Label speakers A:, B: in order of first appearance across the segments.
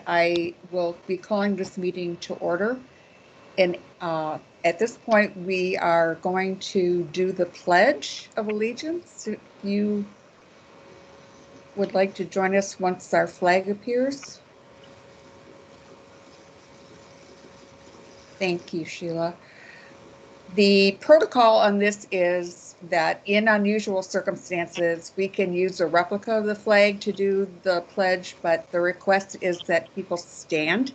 A: I will be calling this meeting to order. And at this point, we are going to do the Pledge of Allegiance. If you would like to join us once our flag appears. Thank you, Sheila. The protocol on this is that in unusual circumstances, we can use a replica of the flag to do the pledge, but the request is that people stand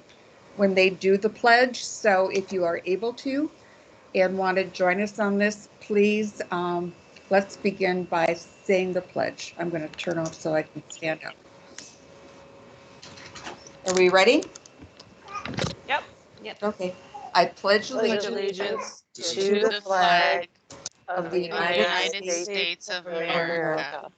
A: when they do the pledge. So if you are able to and want to join us on this, please, let's begin by saying the pledge. I'm going to turn off so I can stand up. Are we ready?
B: Yep.
A: Okay. I pledge
B: Allegiance to the flag of the United States of America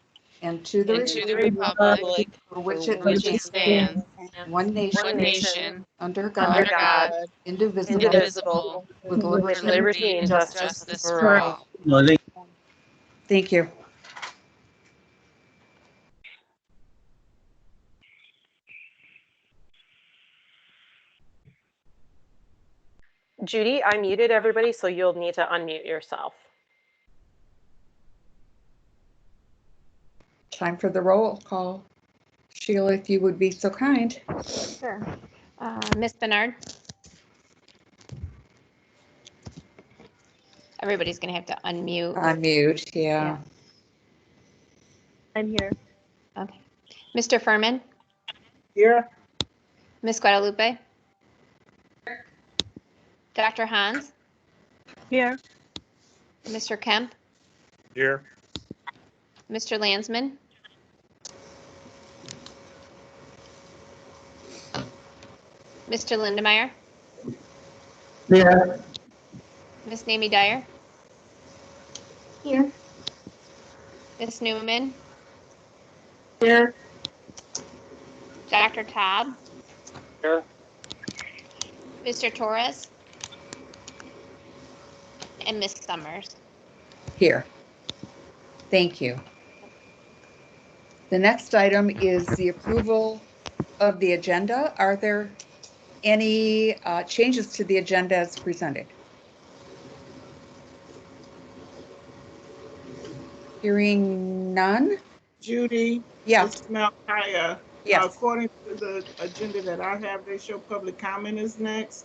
A: and to the
B: republic
A: for which
B: which
A: it
B: it stands,
A: one nation, under
B: under
A: God,
B: God, indivisible,
A: with
B: with liberty and justice for all.
A: Thank you.
C: Judy, I muted everybody, so you'll need to unmute yourself.
A: Time for the roll call. Sheila, if you would be so kind.
D: Sure. Miss Bernard? Everybody's going to have to unmute.
A: Unmute, yeah.
E: I'm here.
D: Okay. Mr. Furman?
E: Here.
D: Miss Guadalupe? Dr. Hans?
E: Here.
D: Mr. Kemp?
F: Here.
D: Mr. Landsman? Mr. Lindemeyer?
E: Here.
D: Miss Namie Dyer?
E: Here.
D: Miss Newman?
E: Here.
D: Dr. Taub?
F: Here.
D: Mr. Torres? And Miss Summers?
A: Here. Thank you. The next item is the approval of the agenda. Are there any changes to the agenda as presented? Hearing none?
G: Judy?
A: Yeah.
G: It's Malkia.
A: Yes.
G: According to the agenda that I have, they show public comment is next.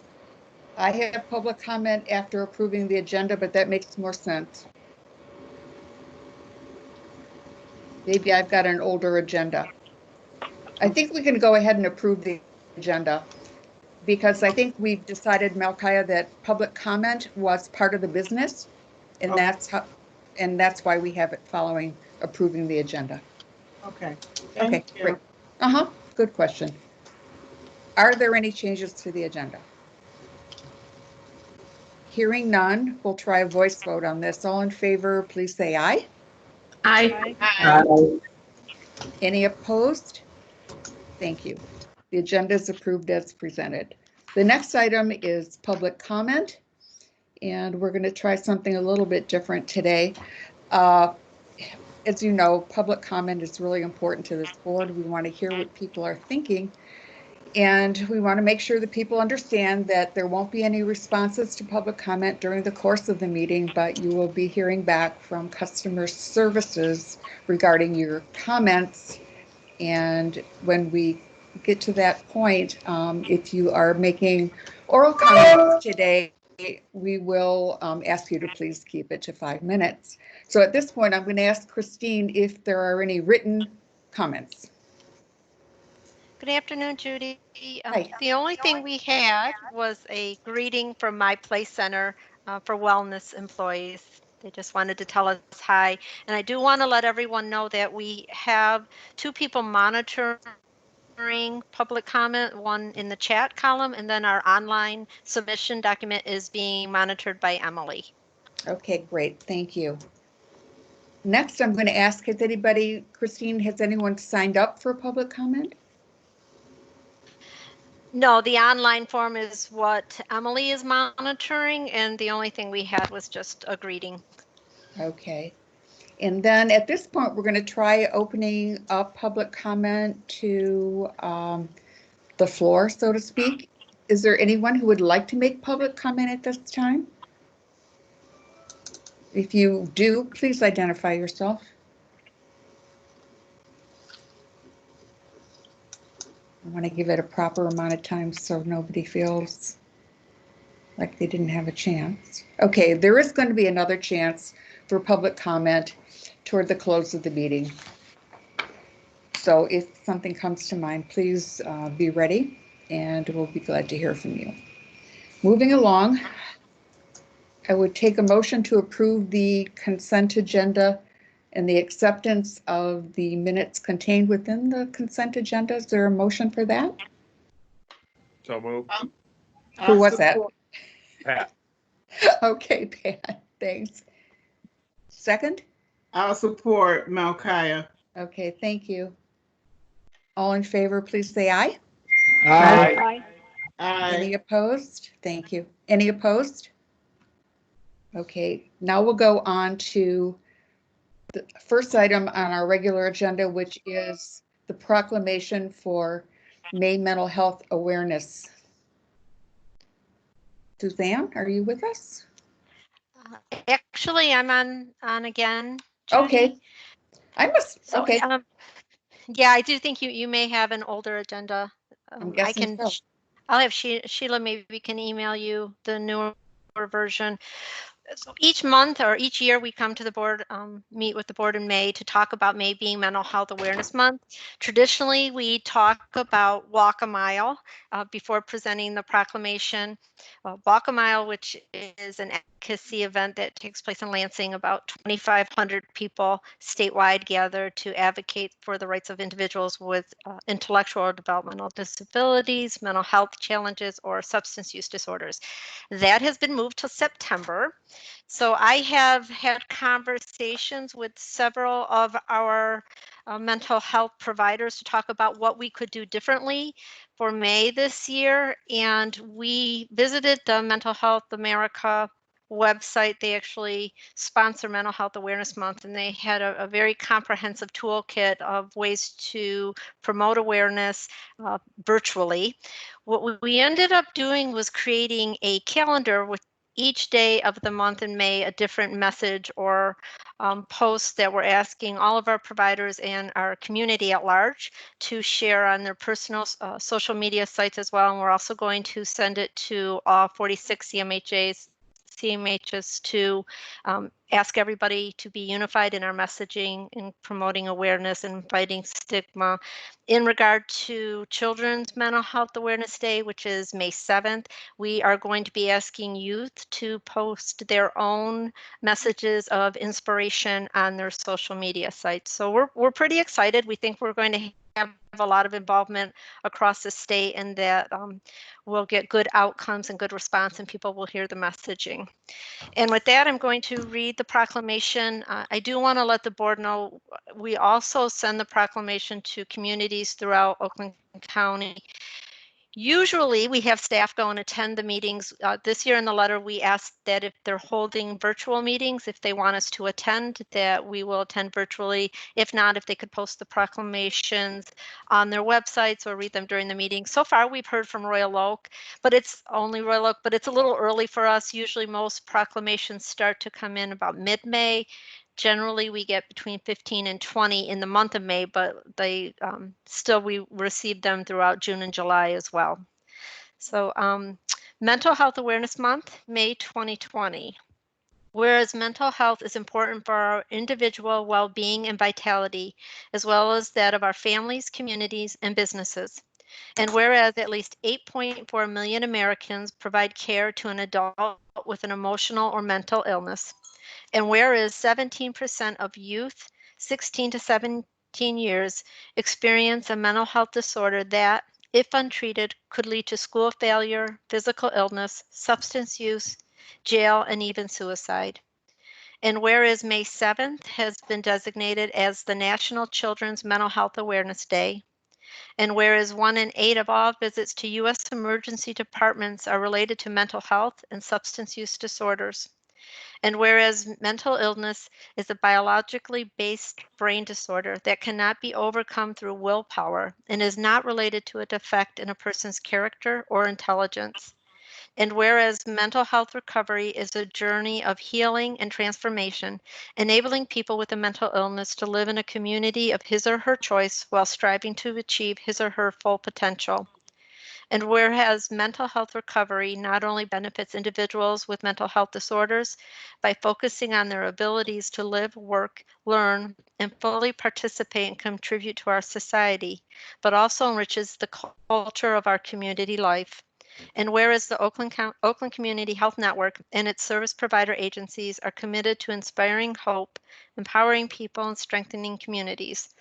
A: I have public comment after approving the agenda, but that makes more sense. Maybe I've got an older agenda. I think we can go ahead and approve the agenda because I think we've decided, Malkia, that public comment was part of the business, and
G: Okay.
A: that's why we have it following approving the agenda.
G: Okay.
A: Okay,
G: Thank you.
A: great. Good question. Are there any changes to the agenda? Hearing none, we'll try a voice vote on this. All in favor, please say aye.
E: Aye.
A: Any opposed? Thank you. The agenda is approved as presented. The next item is public comment, and we're going to try something a little bit different today. As you know, public comment is really important to this board. We want to hear what people are thinking, and we want to make sure that people understand that there won't be any responses to public comment during the course of the meeting, but you will be hearing back from customer services regarding your comments. And when we get to that point, if you are making oral comments today, we will ask you to please keep it to 5 minutes. So at this point, I'm going to ask Christine if there are any written comments.
B: Good afternoon, Judy.
A: Hi.
B: The only thing we had was a greeting from My Place Center for wellness employees. They just wanted to tell us hi. And I do want to let everyone know that we have 2 people monitoring public comment, one in the chat column, and then our online submission document is being monitored by Emily.
A: Okay, great. Thank you. Next, I'm going to ask, Christine, has anyone signed up for public comment?
B: No, the online form is what Emily is monitoring, and the only thing we had was just a greeting.
A: Okay. And then at this point, we're going to try opening up public comment to the floor, so to speak. Is there anyone who would like to make public comment at this time? If you do, please identify yourself. I want to give it a proper amount of time so nobody feels like they didn't have a chance. Okay, there is going to be another chance for public comment toward the close of the meeting. So if something comes to mind, please be ready, and we'll be glad to hear from you. Moving along, I would take a motion to approve the consent agenda and the acceptance of the minutes contained within the consent agenda. Is there a motion for that?
F: So move.
A: Who was that?
F: Pat.
A: Okay, Pat, thanks. Second?
G: I'll support Malchiah.
A: Okay, thank you. All in favor, please say aye.
F: Aye.
A: Any
G: Aye.
A: opposed? Thank you. Any opposed? Okay, now we'll go on to the first item on our regular agenda, which is the proclamation for May Mental Health Awareness. Suzanne, are you with us?
B: Actually, I'm on again, Judy.
A: Okay. I must,
B: So,
A: okay,
B: yeah, I do think you may have an older agenda.
A: I'm
B: I
A: guessing
B: can,
A: so.
B: I'll have Sheila maybe can email you the newer version. So each month or each year we come to the board, meet with the board in May to talk about May being Mental Health Awareness Month. Traditionally, we talk about Walk a Mile before presenting the proclamation. Walk a Mile, which is an advocacy event that takes place in Lansing. About 2,500 people statewide gather to advocate for the rights of individuals with intellectual or developmental disabilities, mental health challenges, or substance use disorders. That has been moved to September. So I have had conversations with several of our mental health providers to talk about what we could do differently for May this year. And we visited the Mental Health America website. They actually sponsor Mental Health Awareness Month, and they had a very comprehensive toolkit of ways to promote awareness virtually. What we ended up doing was creating a calendar with each day of the month in May a different message or post that we're asking all of our providers and our community at large to share on their personal social media sites as well. And we're also going to send it to all 46 CMHs to ask everybody to be unified in our messaging in promoting awareness and fighting stigma. In regard to Children's Mental Health Awareness Day, which is May 7th, we are going to be asking youth to post their own messages of inspiration on their social media sites. So we're pretty excited. We think we're going to have a lot of involvement across the state, and that we'll get good outcomes and good response, and people will hear the messaging. And with that, I'm going to read the proclamation. I do want to let the board know we also send the proclamation to communities throughout Oakland County. Usually we have staff go and attend the meetings. This year in the letter, we asked that if they're holding virtual meetings, if they want us to attend, that we will attend virtually. If not, if they could post the proclamations on their websites or read them during the meeting. So far, we've heard from Royal Oak, but it's only Royal Oak, but it's a little early for us. Usually most proclamations start to come in about mid-May. Generally, we get between 15 and 20 in the month of May, but they still, we receive them throughout June and July as well. So Mental Health Awareness Month, May 2020. Whereas mental health is important for our individual well-being and vitality, as well as that of our families, communities, and businesses. And whereas at least 8.4 million Americans provide care to an adult with an emotional or mental illness. And whereas 17% of youth 16 to 17 years experience a mental health disorder that, if untreated, could lead to school failure, physical illness, substance use, jail, and even suicide. And whereas May 7th has been designated as the National Children's Mental Health Awareness Day, and whereas 1 in 8 of all visits to U.S. emergency departments are related to mental health and substance use disorders, And whereas mental illness is a biologically based brain disorder that cannot be overcome through willpower and is not related to a defect in a person's character or intelligence. And whereas mental health recovery is a journey of healing and transformation, enabling people with a mental illness to live in a community of his or her choice while striving to achieve his or her full potential. And whereas mental health recovery not only benefits individuals with mental health disorders by focusing on their abilities to live, work, learn, and fully participate and contribute to our society, but also enriches the culture of our community life. And whereas the Oakland Community Health Network and its service provider agencies are committed to inspiring hope, empowering people, and strengthening communities.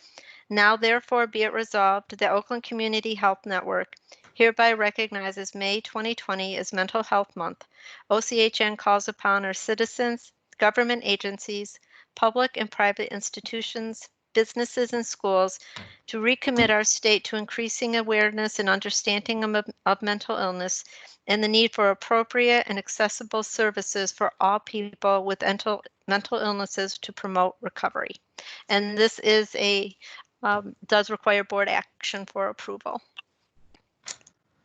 B: Now therefore be it resolved, the Oakland Community Health Network hereby recognizes May 2020 as Mental Health Month. OCHN calls upon our citizens, government agencies, public and private institutions, businesses, and schools to recommit our state to increasing awareness and understanding of mental illness and the need for appropriate and accessible services for all people with mental illnesses to promote recovery. And this is does require board action for approval.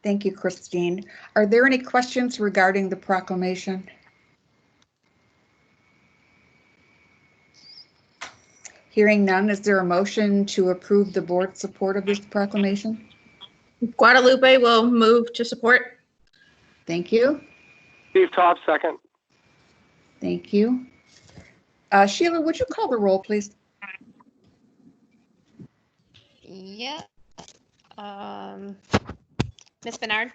A: Thank you, Christine. Are there any questions regarding the proclamation? Hearing none, is there a motion to approve the board's support of this proclamation?
E: Guadalupe will move to support.
A: Thank you.
F: Steve Top, second.
A: Thank you. Sheila, would you call the roll, please?
D: Yeah. Ms. Bernard?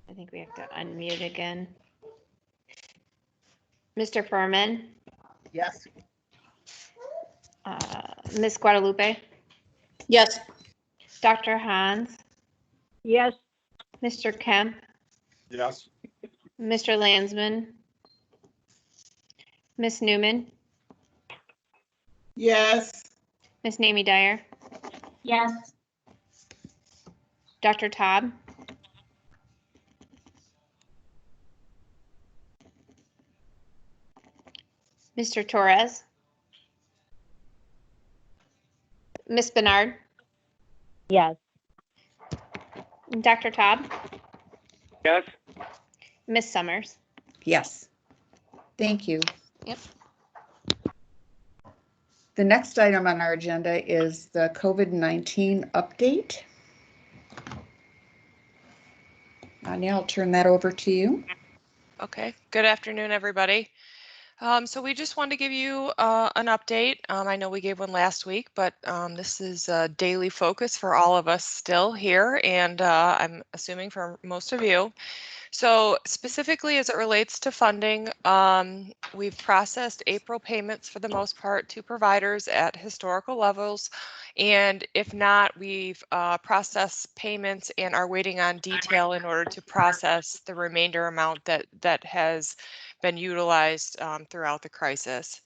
D: I think we have to unmute again. Mr. Furman?
G: Yes.
D: Ms. Guadalupe?
E: Yes.
D: Dr. Hans?
E: Yes.
D: Mr. Kemp?
F: Yes.
D: Mr. Landsman? Ms. Newman?
G: Yes.
D: Ms. Namie Dyer?
E: Yes.
D: Dr. Taub? Mr. Torres? Ms. Bernard?
E: Yes.
D: Dr. Taub?
F: Yes.
D: Ms. Summers?
A: Yes. Thank you.
D: Yep.
A: The next item on our agenda is the COVID-19 update. Anya, I'll turn that over to you.
H: Okay, good afternoon, everybody. So we just wanted to give you an update. I know we gave one last week, but this is a daily focus for all of us still here, and I'm assuming for most of you. So specifically as it relates to funding, we've processed April payments for the most part to providers at historical levels. And if not, we've processed payments and are waiting on detail in order to process the remainder amount that has been utilized throughout the crisis.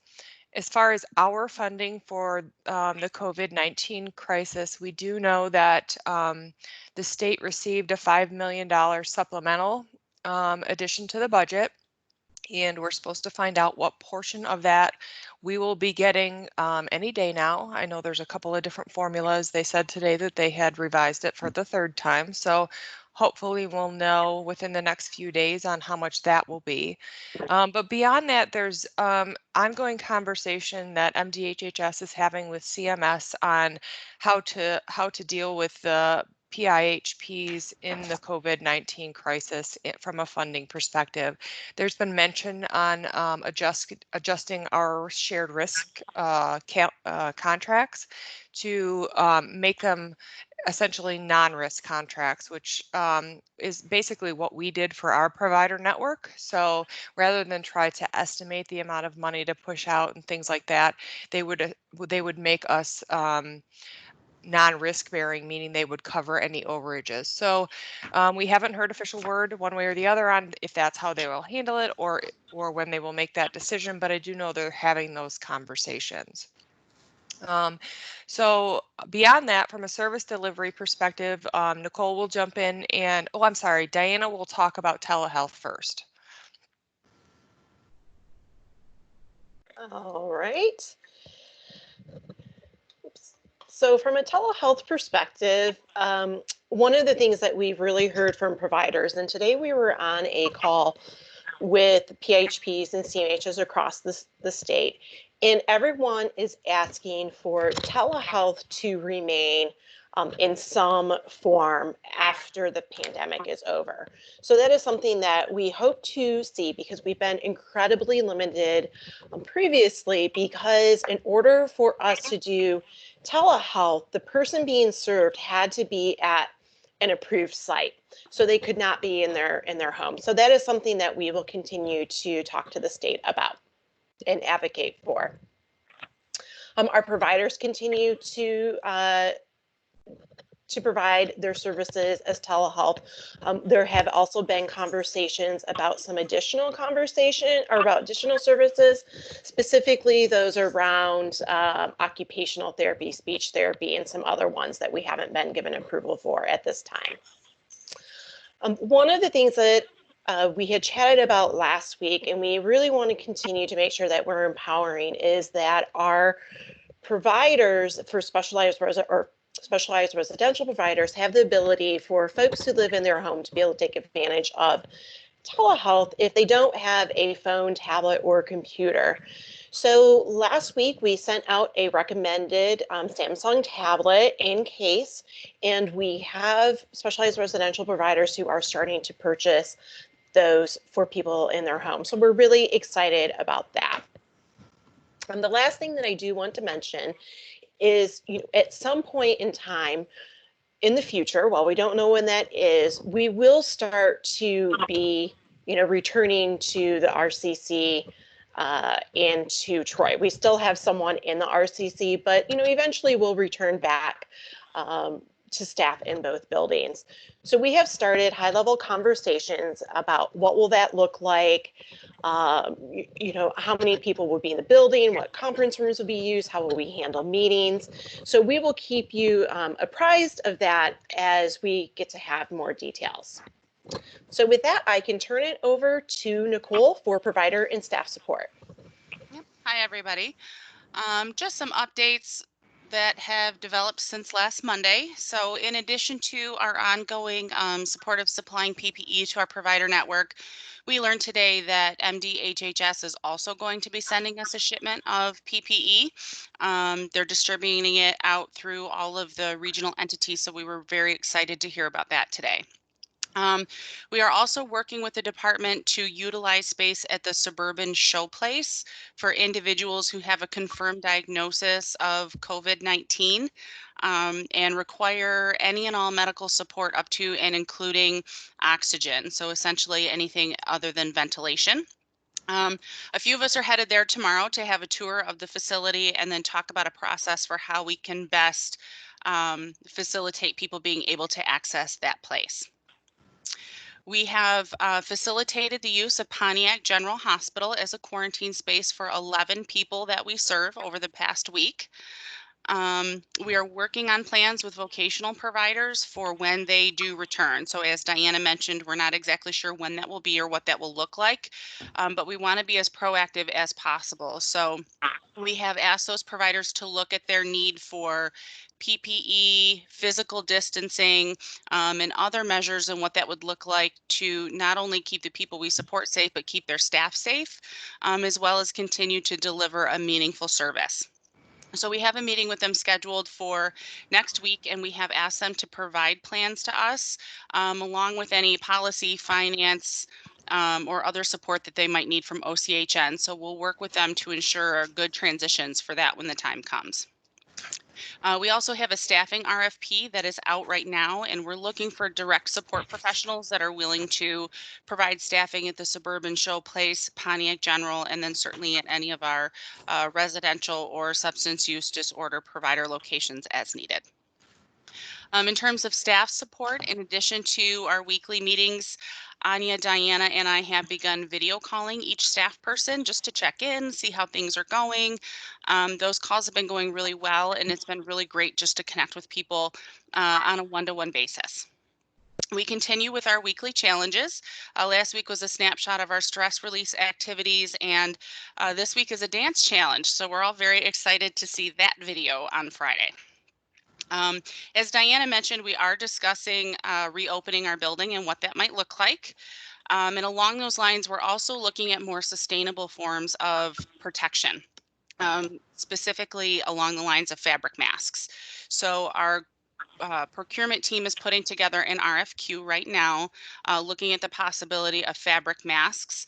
H: As far as our funding for the COVID-19 crisis, we do know that the state received a $5 million supplemental addition to the budget, and we're supposed to find out what portion of that we will be getting any day now. I know there's a couple of different formulas. They said today that they had revised it for the third time, so hopefully we'll know within the next few days on how much that will be. But beyond that, there's ongoing conversation that MDHHS is having with CMS on how to deal with the PIHPs in the COVID-19 crisis from a funding perspective. There's been mention on adjusting our shared risk contracts to make them essentially non-risk contracts, which is basically what we did for our provider network. So rather than try to estimate the amount of money to push out and things like that, they would make us non-risk bearing, meaning they would cover any overages. So we haven't heard official word one way or the other on if that's how they will handle it or when they will make that decision, but I do know they're having those conversations. So beyond that, from a service delivery perspective, Nicole will jump in and, oh, I'm sorry, Diana will talk about telehealth first.
C: All right. Oops. So from a telehealth perspective, one of the things that we've really heard from providers, and today we were on a call with PHPs and CMHs across the state, and everyone is asking for telehealth to remain in some form after the pandemic is over. So that is something that we hope to see, because we've been incredibly limited previously, because in order for us to do telehealth, the person being served had to be at an approved site, so they could not be in their home. So that is something that we will continue to talk to the state about and advocate for. Our providers continue to provide their services as telehealth. There have also been conversations about some additional services, specifically those around occupational therapy, speech therapy, and some other ones that we haven't been given approval for at this time. One of the things that we had chatted about last week, and we really want to continue to make sure that we're empowering, is that our providers for specialized residential providers have the ability for folks who live in their home to be able to take advantage of telehealth if they don't have a phone, tablet, or computer. So last week we sent out a recommended Samsung tablet in case, and we have specialized residential providers who are starting to purchase those for people in their home. So we're really excited about that. And the last thing that I do want to mention is, at some point in time in the future, while we don't know when that is, we will start to be, returning to the RCC and to Troy. We still have someone in the RCC, but, eventually we'll return back to staff in both buildings. So we have started high-level conversations about what will that look like, how many people will be in the building, what conference rooms will be used, how will we handle meetings. So we will keep you apprised of that as we get to have more details. So with that, I can turn it over to Nicole for provider and staff support.
I: Yep. Hi, everybody. Just some updates that have developed since last Monday. So in addition to our ongoing support of supplying PPE to our provider network, we learned today that MDHHS is also going to be sending us a shipment of PPE. They're distributing it out through all of the regional entities, so we were very excited to hear about that today. We are also working with the department to utilize space at the Suburban Showplace for individuals who have a confirmed diagnosis of COVID-19 and require any and all medical support up to and including oxygen. So essentially anything other than ventilation. A few of us are headed there tomorrow to have a tour of the facility and then talk about a process for how we can best facilitate people being able to access that place. We have facilitated the use of Pontiac General Hospital as a quarantine space for 11 people that we serve over the past week. We are working on plans with vocational providers for when they do return. So as Diana mentioned, we're not exactly sure when that will be or what that will look like, but we want to be as proactive as possible. So we have asked those providers to look at their need for PPE, physical distancing, and other measures and what that would look like to not only keep the people we support safe, but keep their staff safe, as well as continue to deliver a meaningful service. So we have a meeting with them scheduled for next week, and we have asked them to provide plans to us, along with any policy, finance, or other support that they might need from OCHN. So we'll work with them to ensure good transitions for that when the time comes. We also have a staffing RFP that is out right now, and we're looking for direct support professionals that are willing to provide staffing at the Suburban Showplace, Pontiac General, and then certainly at any of our residential or substance use disorder provider locations as needed. In terms of staff support, in addition to our weekly meetings, Anya, Diana, and I have begun video calling each staff person just to check in, see how things are going. Those calls have been going really well, and it's been really great just to connect with people on a one-to-one basis. We continue with our weekly challenges. Last week was a snapshot of our stress release activities, and this week is a dance challenge. So we're all very excited to see that video on Friday. As Diana mentioned, we are discussing reopening our building and what that might look like. And along those lines, we're also looking at more sustainable forms of protection, specifically along the lines of fabric masks. So our procurement team is putting together an RFQ right now, looking at the possibility of fabric masks.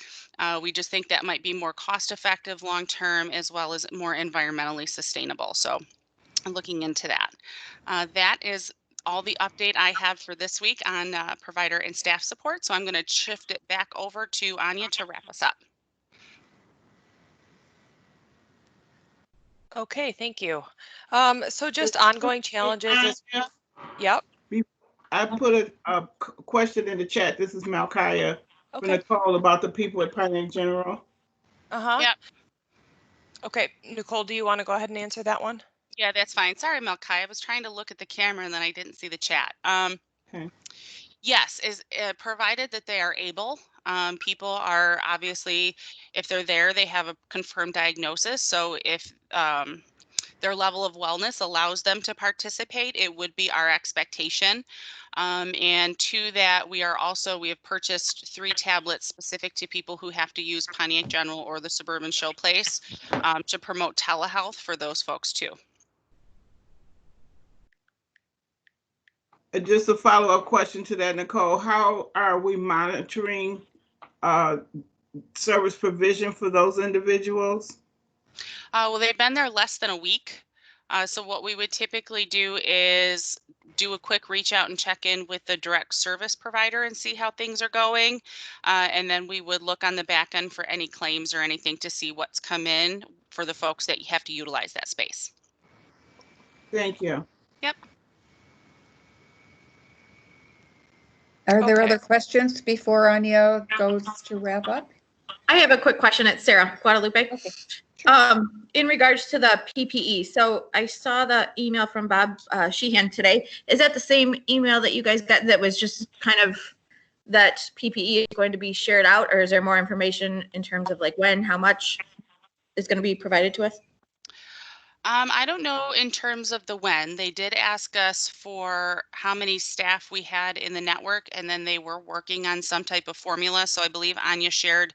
I: We just think that might be more cost effective long term, as well as more environmentally sustainable. So I'm looking into that. That is all the update I have for this week on provider and staff support. So I'm going to shift it back over to Anya to wrap us up.
H: Okay, thank you. So just ongoing challenges is, yep.
G: I put a question in the chat. This is Malkaya from
H: Okay.
G: Nicole about the people at Pioneer General.
H: Uh-huh.
I: Yep.
H: Okay, Nicole, do you want to go ahead and answer that one?
I: Yeah, that's fine. Sorry, Melkai. I was trying to look at the camera and then I didn't see the chat.
G: Okay.
I: Yes, is provided that they are able. People are obviously, if they're there, they have a confirmed diagnosis. So if their level of wellness allows them to participate, it would be our expectation. And to that, we have purchased 3 tablets specific to people who have to use Pontiac General or the Suburban Showplace to promote telehealth for those folks too.
G: Just a follow-up question to that, Nicole. How are we monitoring service provision for those individuals?
I: Well, they've been there less than a week. So what we would typically do is do a quick reach out and check in with the direct service provider and see how things are going. And then we would look on the back end for any claims or anything to see what's come in for the folks that have to utilize that space.
G: Thank you.
I: Yep.
A: Are there
H: Okay.
A: other questions before Anya goes to wrap up?
J: I have a quick question. It's Sarah Guadalupe.
A: Okay.
J: In regards to the PPE, so I saw the email from Bob Sheehan today. Is that the same email that you guys got that was just kind of that PPE is going to be shared out, or is there more information in terms of like when, how much is going to be provided to us?
I: I don't know in terms of the when. They did ask us for how many staff we had in the network, and then they were working on some type of formula. So I believe Anya shared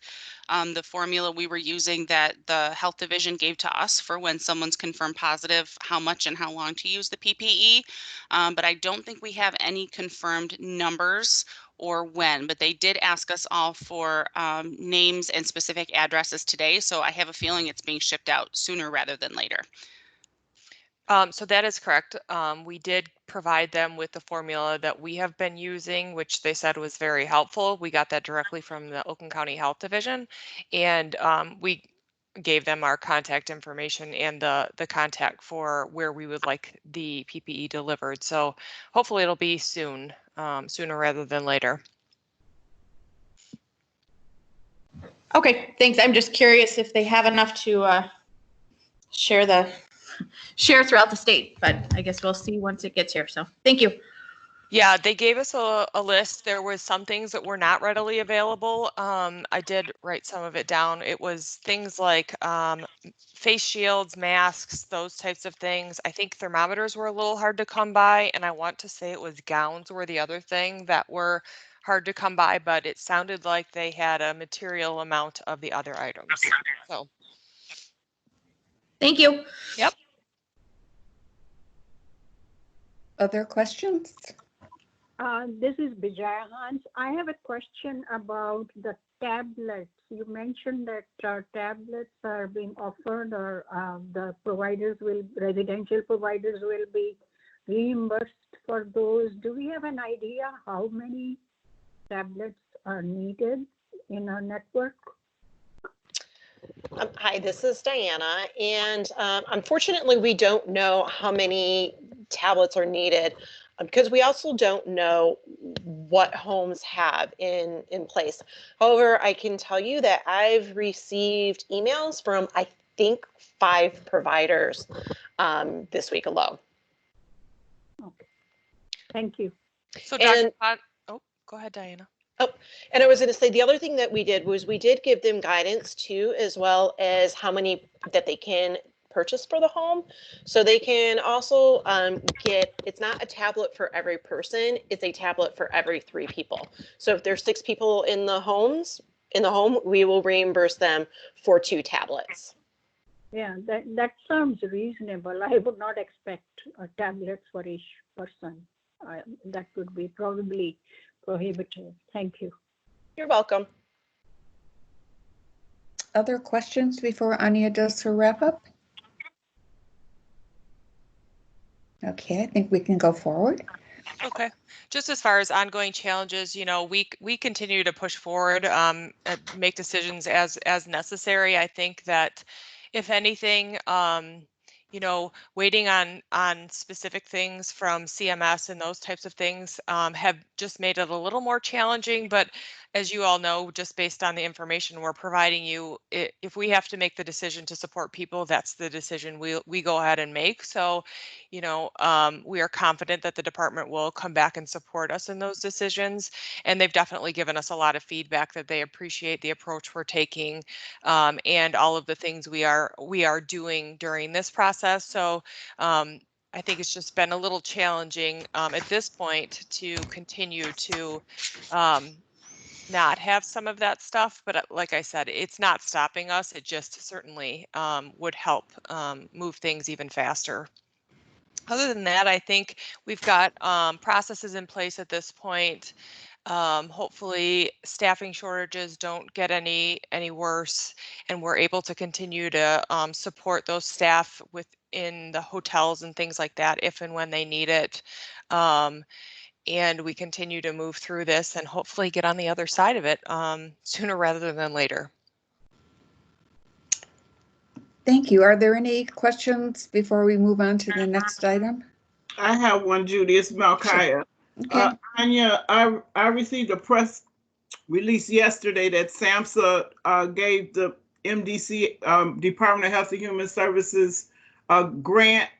I: the formula we were using that the health division gave to us for when someone's confirmed positive, how much and how long to use the PPE. But I don't think we have any confirmed numbers or when, but they did ask us all for names and specific addresses today. So I have a feeling it's being shipped out sooner rather than later.
H: So that is correct. We did provide them with the formula that we have been using, which they said was very helpful. We got that directly from the Oakland County Health Division, and we gave them our contact information and the contact for where we would like the PPE delivered. So hopefully it'll be soon, sooner rather than later.
J: Okay, thanks. I'm just curious if they have enough to share throughout the state, but I guess we'll see once it gets here. So thank you.
H: Yeah, they gave us a list. There was some things that were not readily available. I did write some of it down. It was things like face shields, masks, those types of things. I think thermometers were a little hard to come by, and I want to say it was gowns were the other thing that were hard to come by, but it sounded like they had a material amount of the other items. So,
J: Thank you.
H: yep.
A: Other questions?
E: This is Bijaya Hans. I have a question about the tablets. You mentioned that tablets are being offered, or the residential providers will be reimbursed for those. Do we have an idea how many tablets are needed in our network?
C: Hi, this is Diana, and unfortunately, we don't know how many tablets are needed. because we also don't know what homes have in place. However, I can tell you that I've received emails from, I think, 5 providers this week alone.
E: Okay. Thank you.
H: So
C: And-
H: oh, go ahead, Diana.
C: And I was going to say, the other thing that we did was we did give them guidance too, as well as how many that they can purchase for the home. So they can also get, it's not a tablet for every person, it's a tablet for every 3 people. So if there's 6 people in the home, we will reimburse them for 2 tablets.
E: Yeah, that sounds reasonable. I would not expect tablets for each person. That would be probably prohibitive. Thank you.
C: You're welcome.
A: Other questions before Anya does her wrap up? Okay, I think we can go forward.
H: Okay. Just as far as ongoing challenges, you know, we continue to push forward, and make decisions as necessary. I think that if anything, you know, waiting on specific things from CMS and those types of things have just made it a little more challenging. But as you all know, just based on the information we're providing you, if we have to make the decision to support people, that's the decision we go ahead and make. So, you know, we are confident that the department will come back and support us in those decisions. And they've definitely given us a lot of feedback that they appreciate the approach we're taking, and all of the things we are doing during this process. So I think it's just been a little challenging at this point to continue to not have some of that stuff, but like I said, it's not stopping us. It just certainly would help move things even faster. Other than that, I think we've got processes in place at this point. Hopefully staffing shortages don't get any worse, and we're able to continue to support those staff within the hotels and things like that if and when they need it. And we continue to move through this and hopefully get on the other side of it sooner rather than later.
A: Thank you. Are there any questions before we move on to the next item?
G: I have one, Judy. It's Malkia.
A: Okay.
G: Anya, I received a press release yesterday that SAMHSA gave the MDC, Department of Health and Human Services, a grant,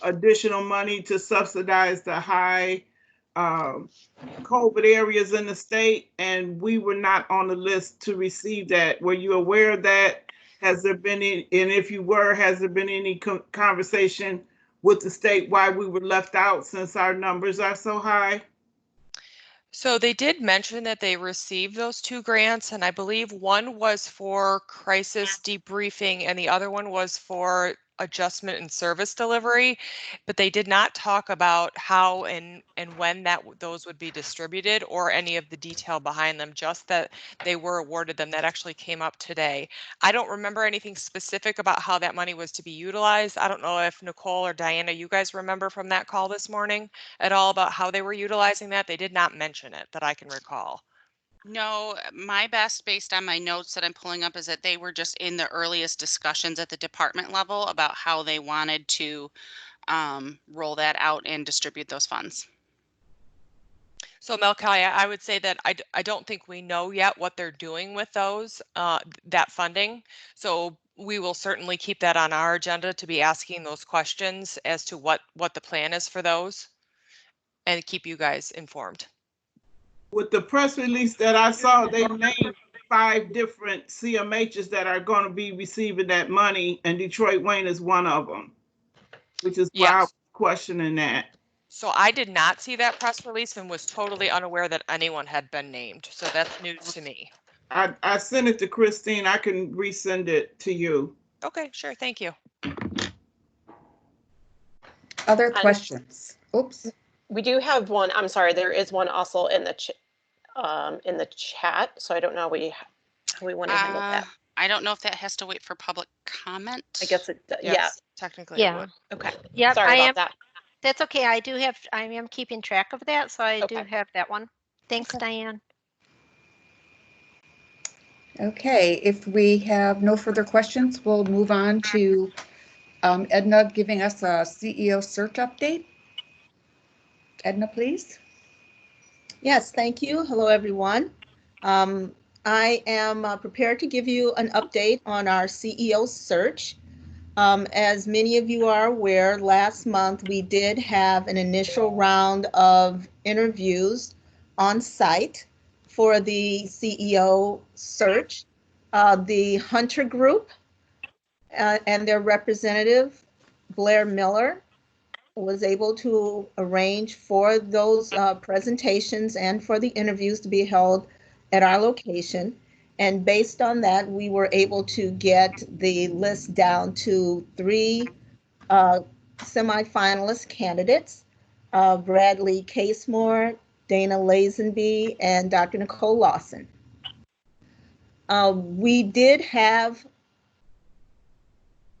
G: additional money to subsidize the high COVID areas in the state, and we were not on the list to receive that. Were you aware of that? Has there been any, and if you were, has there been any conversation with the state why we were left out since our numbers are so high?
H: So they did mention that they received those 2 grants, and I believe one was for crisis debriefing and the other one was for adjustment and service delivery, but they did not talk about how and when those would be distributed or any of the detail behind them, just that they were awarded them. That actually came up today. I don't remember anything specific about how that money was to be utilized. I don't know if Nicole or Diana, you guys remember from that call this morning at all about how they were utilizing that. They did not mention it that I can recall.
I: No, my best, based on my notes that I'm pulling up, is that they were just in the earliest discussions at the department level about how they wanted to roll that out and distribute those funds.
H: So Melkia, I would say that I don't think we know yet what they're doing with those, that funding. So we will certainly keep that on our agenda to be asking those questions as to what the plan is for those and keep you guys informed.
G: With the press release that I saw, they named 5 different CMHs that are going to be receiving that money, and Detroit Wayne is one of them, which is why I was questioning that.
H: So I did not see that press release and was totally unaware that anyone had been named. So that's news to me.
G: I sent it to Christine. I can resend it to you.
H: Okay, sure. Thank you.
A: Other questions? Oops.
C: We do have one. I'm sorry, there is one also in the chat. So I don't know how we want to handle that.
I: I don't know if that has to wait for public comment.
C: I guess it.
H: Yes,
C: Yeah.
H: technically it would.
C: Okay.
B: Yep,
C: Sorry about that.
B: That's okay. I am keeping track of that, so I do have that one. Thanks, Diane.
A: Okay, if we have no further questions, we'll move on to Edna giving us a CEO search update. Edna, please.
K: Yes, thank you. Hello, everyone. I am prepared to give you an update on our CEO search. As many of you are aware, last month we did have an initial round of interviews on site for the CEO search. The Hunter Group and their representative, Blair Miller, was able to arrange for those presentations and for the interviews to be held at our location. And based on that, we were able to get the list down to 3 semifinalist candidates, Bradley Casemore, Dana Lazenby, and Dr. Nicole Lawson. We did have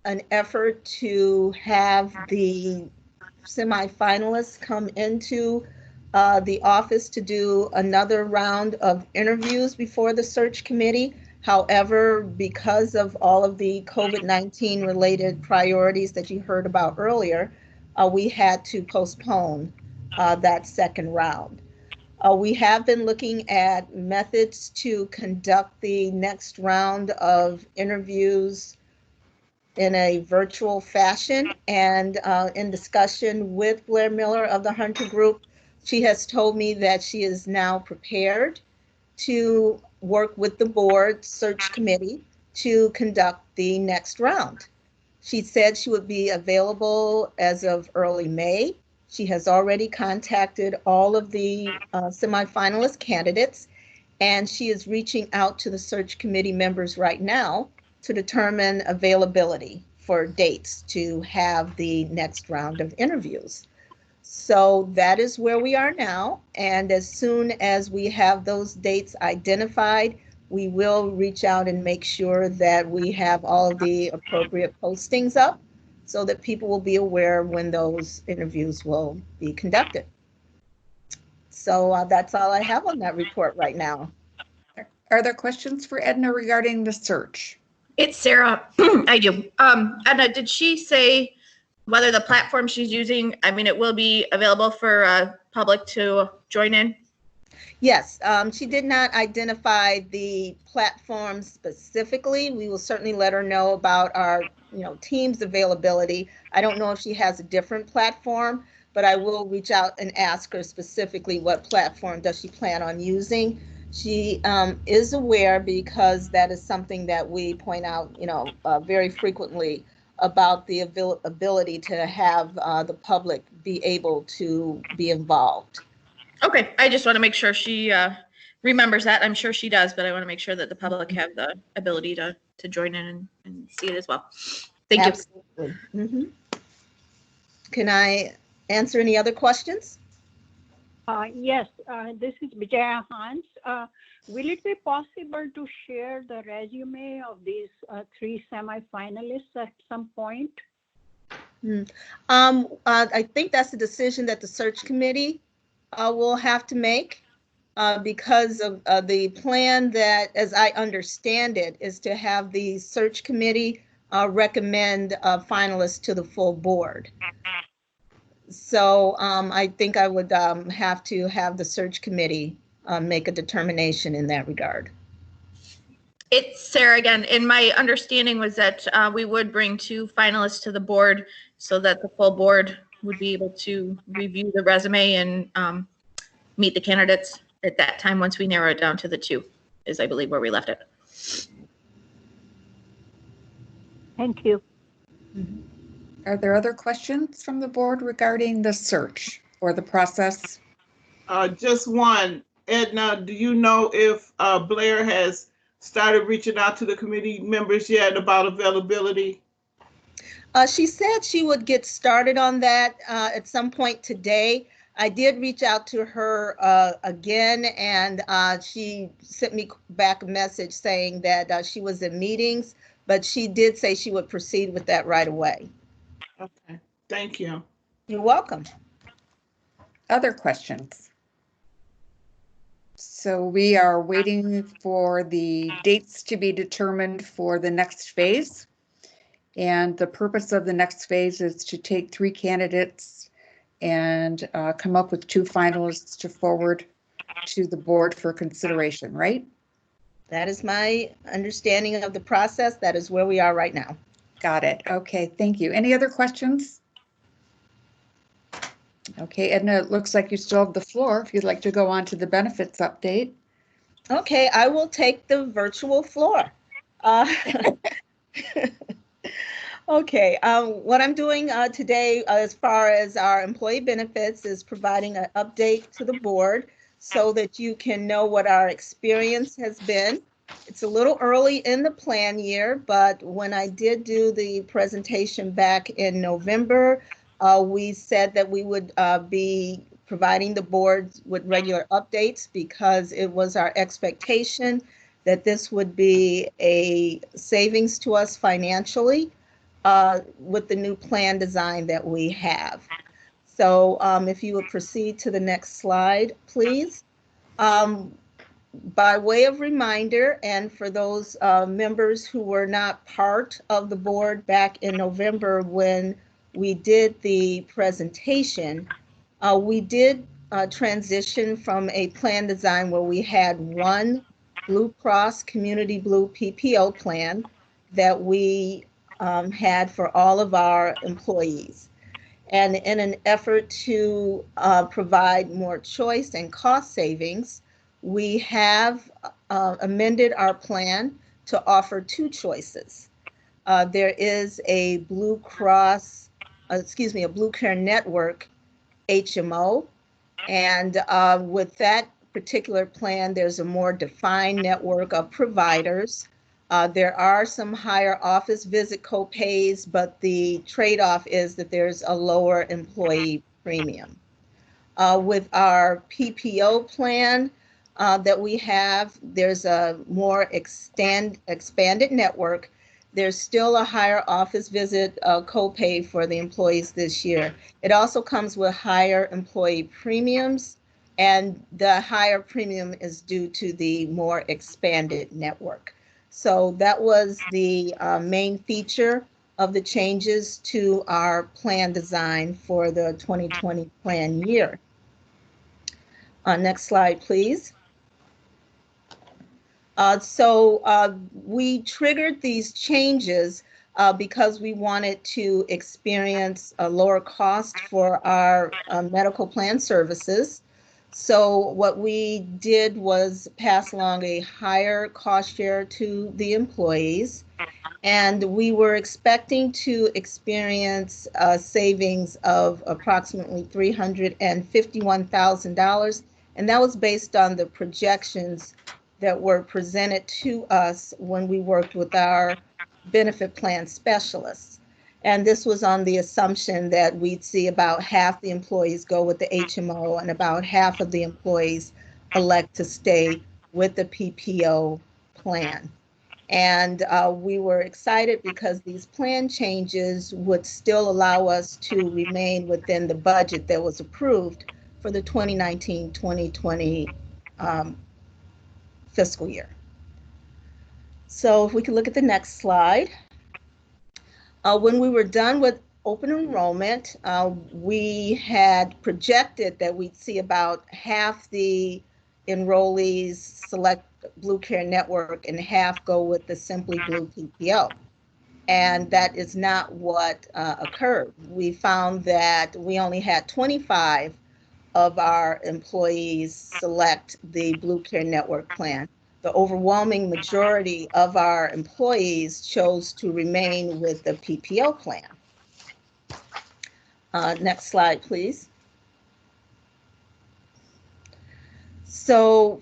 K: an effort to have the semifinalists come into the office to do another round of interviews before the search committee. However, because of all of the COVID-19 related priorities that you heard about earlier, we had to postpone that second round. We have been looking at methods to conduct the next round of interviews in a virtual fashion, and in discussion with Blair Miller of the Hunter Group, she has told me that she is now prepared to work with the board search committee to conduct the next round. She said she would be available as of early May. She has already contacted all of the semifinalist candidates, and she is reaching out to the search committee members right now to determine availability for dates to have the next round of interviews. So that is where we are now. And as soon as we have those dates identified, we will reach out and make sure that we have all of the appropriate postings up so that people will be aware when those interviews will be conducted. So that's all I have on that report right now.
A: Are there questions for Edna regarding the search?
J: It's Sarah. I do. Edna, did she say whether the platform she's using, I mean, it will be available for public to join in?
K: Yes, she did not identify the platform specifically. We will certainly let her know about our, team's availability. I don't know if she has a different platform, but I will reach out and ask her specifically what platform does she plan on using. She is aware, because that is something that we point out, very frequently, about the ability to have the public be able to be involved.
J: Okay, I just want to make sure she remembers that. I'm sure she does, but I want to make sure that the public have the ability to join in and see it as well. Thank
K: Absolutely. Mm-hmm. Can I answer any other questions?
E: Yes, this is Vijaya Hans. Will it be possible to share the resume of these 3 semifinalists at some point?
K: I think that's a decision that the search committee will have to make because of the plan that, as I understand it, is to have the search committee recommend finalists to the full board. So I think I would have to have the search committee make a determination in that regard.
J: It's Sarah again. And my understanding was that we would bring 2 finalists to the board so that the full board would be able to review the resume and meet the candidates at that time once we narrow it down to the 2, is I believe where we left it.
E: Thank you.
A: Mm-hmm. Are there other questions from the board regarding the search or the process?
G: Just one. Edna, do you know if Blair has started reaching out to the committee members yet about availability?
K: She said she would get started on that at some point today. I did reach out to her again, and she sent me back a message saying that she was in meetings, but she did say she would proceed with that right away.
G: Okay, thank you.
K: You're welcome.
A: Other questions? So we are waiting for the dates to be determined for the next phase. And the purpose of the next phase is to take 3 candidates and come up with 2 finalists to forward to the board for consideration, right?
K: That is my understanding of the process. That is where we are right now.
A: Got it. Okay, thank you. Any other questions? Okay, Edna, it looks like you still have the floor if you'd like to go on to the benefits update.
K: Okay, I will take the virtual floor. Okay, what I'm doing today as far as our employee benefits is providing an update to the board so that you can know what our experience has been. It's a little early in the plan year, but when I did do the presentation back in November, we said that we would be providing the board with regular updates because it was our expectation that this would be a savings to us financially with the new plan design that we have. So if you would proceed to the next slide, please. By way of reminder, and for those members who were not part of the board back in November when we did the presentation, we did transition from a plan design where we had one Blue Cross Community Blue PPO plan that we had for all of our employees. And in an effort to provide more choice and cost savings, we have amended our plan to offer 2 choices. There is a Blue Cross, a Blue Care Network HMO. And with that particular plan, there's a more defined network of providers. There are some higher office visit copays, but the trade-off is that there's a lower employee premium. With our PPO plan that we have, there's a more expanded network. There's still a higher office visit copay for the employees this year. It also comes with higher employee premiums, and the higher premium is due to the more expanded network. So that was the main feature of the changes to our plan design for the 2020 plan year. Next slide, please. We triggered these changes because we wanted to experience a lower cost for our medical plan services. So what we did was pass along a higher cost share to the employees, and we were expecting to experience savings of approximately $351,000, and that was based on the projections that were presented to us when we worked with our benefit plan specialists. And this was on the assumption that we'd see about half the employees go with the HMO and about half of the employees elect to stay with the PPO plan. And we were excited because these plan changes would still allow us to remain within the budget that was approved for the 2019-2020 fiscal year. So if we could look at the next slide. When we were done with open enrollment, we had projected that we'd see about half the enrollees select Blue Care Network and half go with the Simply Blue PPO. And that is not what occurred. We found that we only had 25 of our employees select the Blue Care Network plan. The overwhelming majority of our employees chose to remain with the PPO plan. Next slide, please. So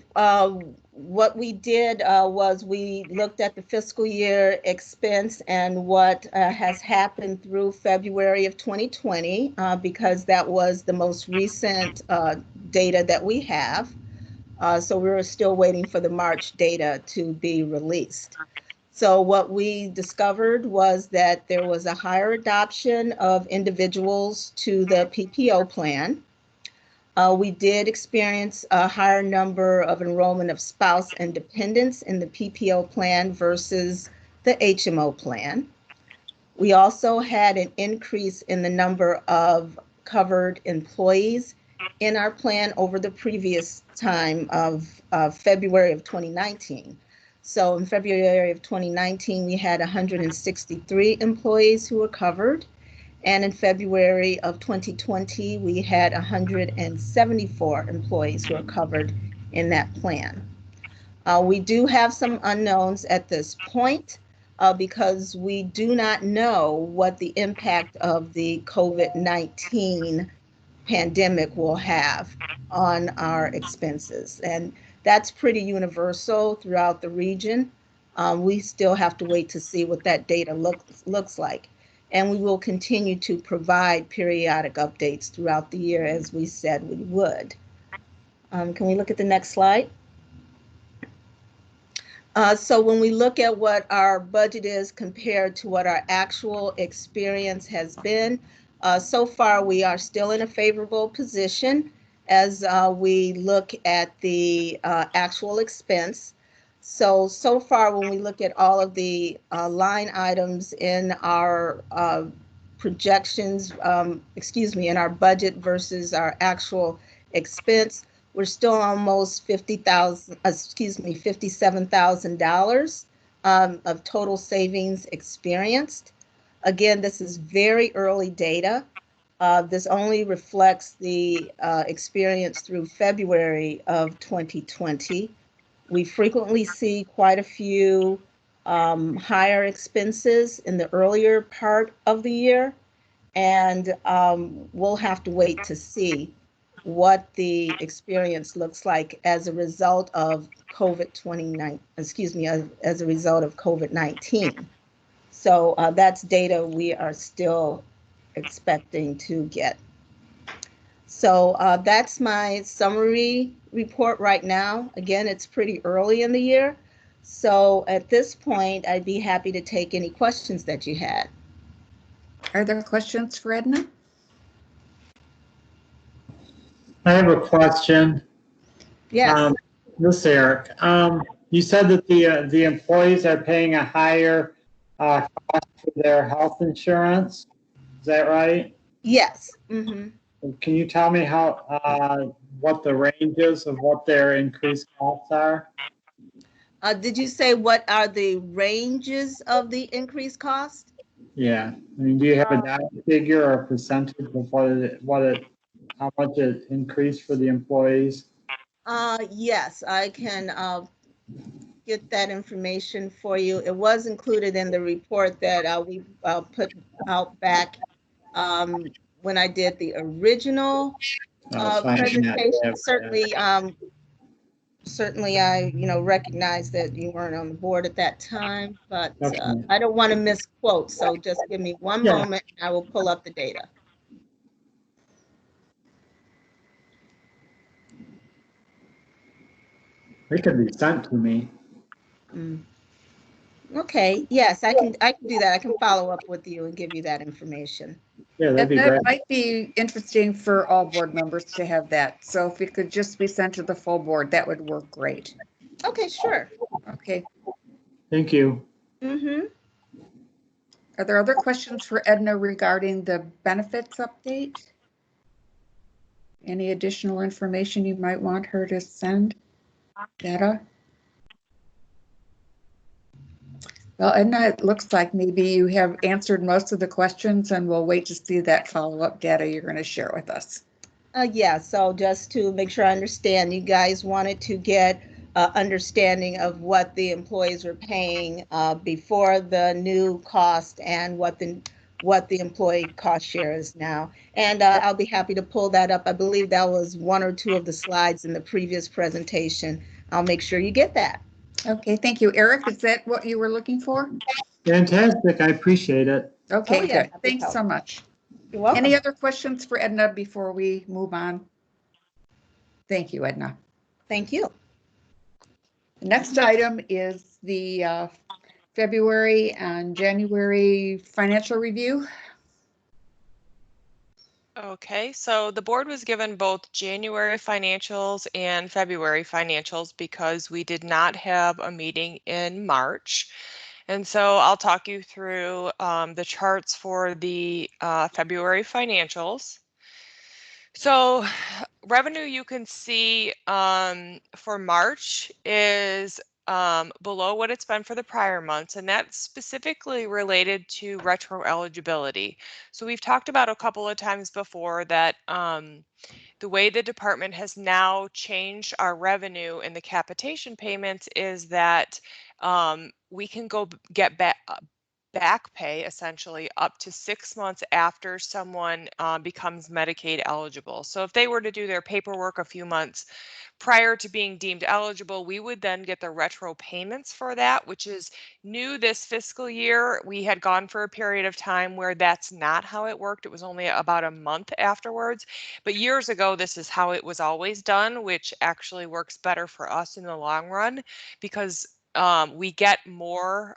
K: what we did was we looked at the fiscal year expense and what has happened through February of 2020, because that was the most recent data that we have. So we were still waiting for the March data to be released. So what we discovered was that there was a higher adoption of individuals to the PPO plan. We did experience a higher number of enrollment of spouse and dependents in the PPO plan versus the HMO plan. We also had an increase in the number of covered employees in our plan over the previous time of February of 2019. So in February of 2019, we had 163 employees who were covered. And in February of 2020, we had 174 employees who are covered in that plan. We do have some unknowns at this point because we do not know what the impact of the COVID-19 pandemic will have on our expenses. And that's pretty universal throughout the region. We still have to wait to see what that data looks like. And we will continue to provide periodic updates throughout the year as we said we would. Can we look at the next slide? So when we look at what our budget is compared to what our actual experience has been, so far we are still in a favorable position as we look at the actual expense. So far when we look at all of the line items in our projections, in our budget versus our actual expense, we're still almost $57,000 of total savings experienced. Again, this is very early data. This only reflects the experience through February of 2020. We frequently see quite a few higher expenses in the earlier part of the year, and we'll have to wait to see what the experience looks like as a result of as a result of COVID-19. So that's data we are still expecting to get. So that's my summary report right now. Again, it's pretty early in the year. So at this point, I'd be happy to take any questions that you had.
A: Are there questions for Edna?
L: I have a question.
K: Yes.
L: This is Eric. You said that the employees are paying a higher cost for their health insurance. Is that right?
K: Yes. Mm-hmm.
L: Can you tell me how what the range is of what their increased costs are?
K: Did you say what are the ranges of the increased cost?
L: Yeah. I mean, do you have a dollar figure or a percentage of how much it increased for the employees?
K: Yes, I can get that information for you. It was included in the report that we put out back when I did the original presentation. Certainly, I recognize that you weren't on the board at that time, but I don't want to misquote. So just give me one moment, and I will pull up the data.
L: It could be sent to me.
K: Okay, yes, I can do that. I can follow up with you and give you that information.
L: Yeah, that'd be great.
A: It might be interesting for all board members to have that. So if it could just be sent to the full board, that would work great.
K: Okay, sure.
A: Okay.
L: Thank you.
K: Mm-hmm.
A: Are there other questions for Edna regarding the benefits update? Any additional information you might want her to send? Data? Well, Edna, it looks like maybe you have answered most of the questions, and we'll wait to see that follow-up data you're going to share with us.
K: Yeah, so just to make sure I understand, you guys wanted to get understanding of what the employees were paying before the new cost and what the employee cost share is now. And I'll be happy to pull that up. I believe that was one or two of the slides in the previous presentation. I'll make sure you get that.
A: Okay, thank you. Eric, is that what you were looking for?
L: Fantastic. I appreciate it.
A: Okay,
K: Oh, yeah,
A: good. Thanks so much.
K: You're welcome.
A: Any other questions for Edna before we move on? Thank you, Edna.
K: Thank you.
A: The next item is the February and January financial review.
H: Okay, so the board was given both January financials and February financials because we did not have a meeting in March. And so I'll talk you through the charts for the February financials. So revenue you can see for March is below what it's been for the prior months, and that's specifically related to retro eligibility. So we've talked about a couple of times before that the way the department has now changed our revenue in the capitation payments is that we can go get back pay essentially up to 6 months after someone becomes Medicaid eligible. So if they were to do their paperwork a few months prior to being deemed eligible, we would then get the retro payments for that, which is new this fiscal year. We had gone for a period of time where that's not how it worked. It was only about a month afterwards. But years ago, this is how it was always done, which actually works better for us in the long run because we get more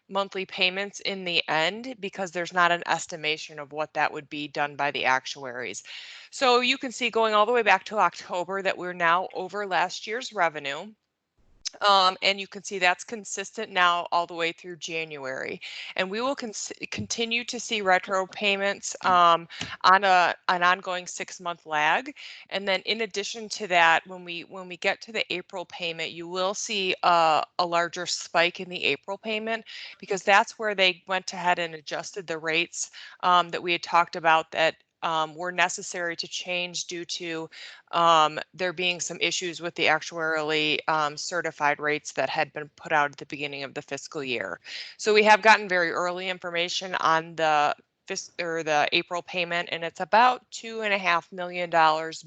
H: monthly payments in the end because there's not an estimation of what that would be done by the actuaries. So you can see going all the way back to October that we're now over last year's revenue. And you can see that's consistent now all the way through January. And we will continue to see retro payments on an ongoing 6-month lag. And then in addition to that, when we get to the April payment, you will see a larger spike in the April payment because that's where they went ahead and adjusted the rates that we had talked about that were necessary to change due to there being some issues with the actuarially certified rates that had been put out at the beginning of the fiscal year. So we have gotten very early information on the April payment, and it's about $2.5 million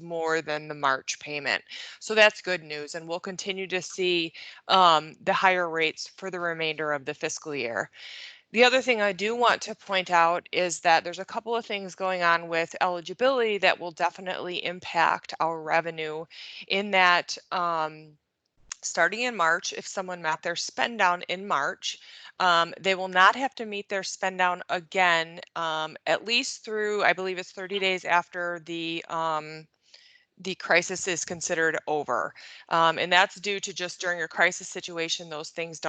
H: more than the March payment. So that's good news, and we'll continue to see the higher rates for the remainder of the fiscal year. The other thing I do want to point out is that there's a couple of things going on with eligibility that will definitely impact our revenue in that starting in March, if someone met their spend down in March, they will not have to meet their spend down again, at least through, I believe it's 30 days after the crisis is considered over. And that's due to just during your crisis situation, those things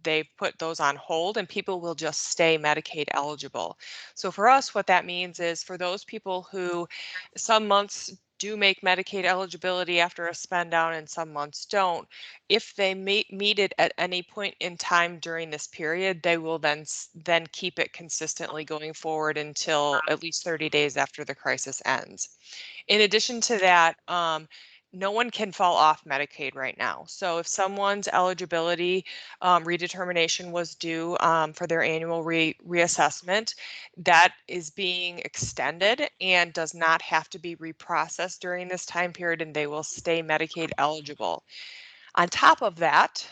H: they put those on hold and people will just stay Medicaid eligible. So for us, what that means is for those people who some months do make Medicaid eligibility after a spend down and some months don't, if they meet it at any point in time during this period, they will then keep it consistently going forward until at least 30 days after the crisis ends. In addition to that, no one can fall off Medicaid right now. So if someone's eligibility redetermination was due for their annual reassessment, that is being extended and does not have to be reprocessed during this time period, and they will stay Medicaid eligible. On top of that,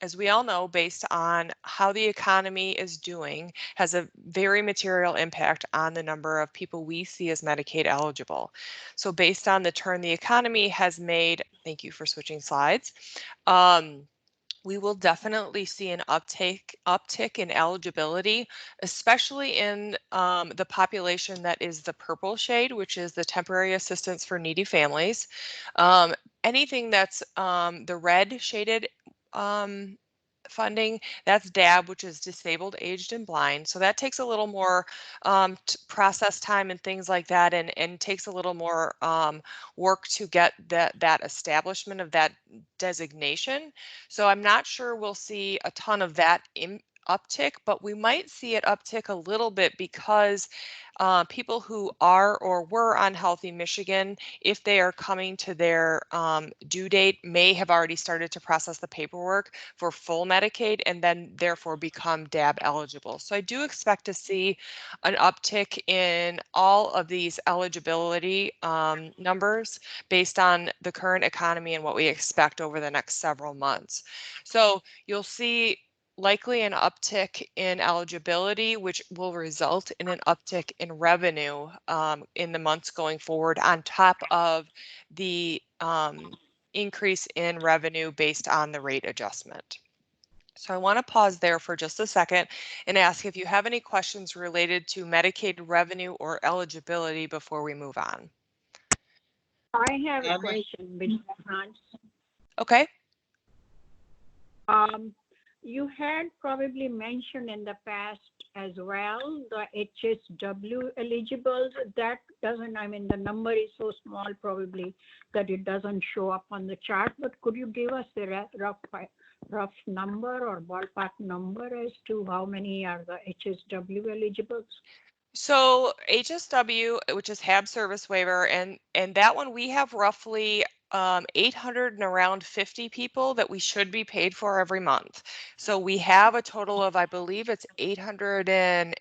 H: as we all know, based on how the economy is doing, has a very material impact on the number of people we see as Medicaid eligible. So based on the turn the economy has made, thank you for switching slides, we will definitely see an uptick in eligibility, especially in the population that is the purple shade, which is the temporary assistance for needy families. Anything that's the red shaded funding, that's DAB, which is disabled, aged, and blind. So that takes a little more process time and things like that, and takes a little more work to get that establishment of that designation. So I'm not sure we'll see a ton of that uptick, but we might see it uptick a little bit because people who are or were on Healthy Michigan, if they are coming to their due date, may have already started to process the paperwork for full Medicaid and then therefore become DAB eligible. So I do expect to see an uptick in all of these eligibility numbers based on the current economy and what we expect over the next several months. So you'll see likely an uptick in eligibility, which will result in an uptick in revenue in the months going forward, on top of the increase in revenue based on the rate adjustment. So I want to pause there for just a second and ask if you have any questions related to Medicaid revenue or eligibility before we move on.
E: I have a question, Ms. Hans.
H: Okay.
E: You had probably mentioned in the past as well, the HSW eligibles. That doesn't, I mean, the number is so small probably that it doesn't show up on the chart, but could you give us the rough number or ballpark number as to how many are the HSW eligibles?
H: So HSW, which is HAB service waiver, and that one we have roughly 800 and around 50 people that we should be paid for every month. So we have a total of, I believe it's 880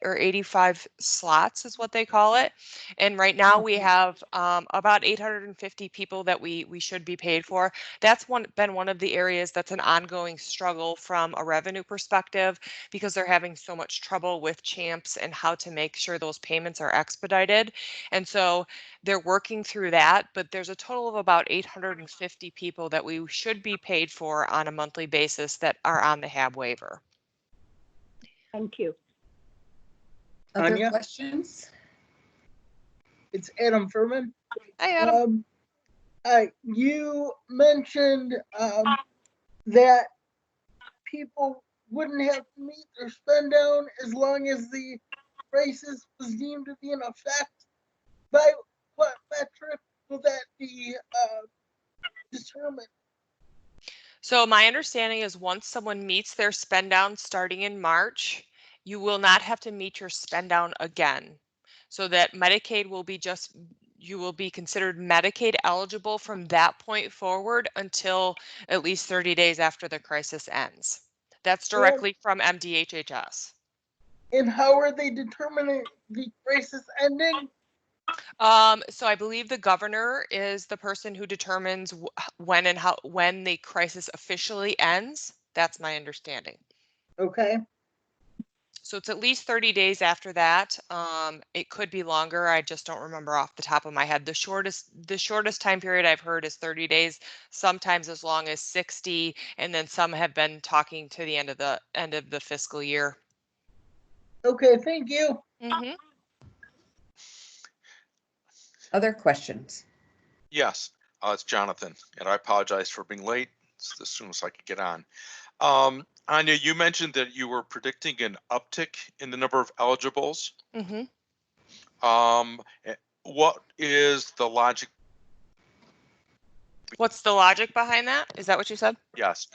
H: or 85 slots is what they call it. And right now we have about 850 people that we should be paid for. That's been one of the areas that's an ongoing struggle from a revenue perspective, because they're having so much trouble with CHAMPS and how to make sure those payments are expedited. And so they're working through that, but there's a total of about 850 people that we should be paid for on a monthly basis that are on the HAB waiver.
E: Thank you.
A: Other
M: Anya?
A: questions?
M: It's Adam Furman.
H: Hi, Adam.
M: You mentioned that people wouldn't have to meet their spend down as long as the crisis was deemed to be in effect. By what metric will that be determined?
H: So my understanding is once someone meets their spend down starting in March, you will not have to meet your spend down again. So that Medicaid will be you will be considered Medicaid eligible from that point forward until at least 30 days after the crisis ends. That's directly from MDHHS.
M: And how are they determining the crisis ending?
H: So I believe the governor is the person who determines when the crisis officially ends. That's my understanding.
M: Okay.
H: So it's at least 30 days after that. It could be longer. I just don't remember off the top of my head. The shortest time period I've heard is 30 days, sometimes as long as 60, and then some have been talking to the end of the fiscal year.
M: Okay, thank you.
H: Mm-hmm.
A: Other questions?
N: Yes, it's Jonathan, and I apologize for being late. It's as soon as I could get on. Anya, you mentioned that you were predicting an uptick in the number of eligibles.
H: Mm-hmm.
N: What is the logic?
H: What's the logic behind that? Is that what you said?
N: Yes,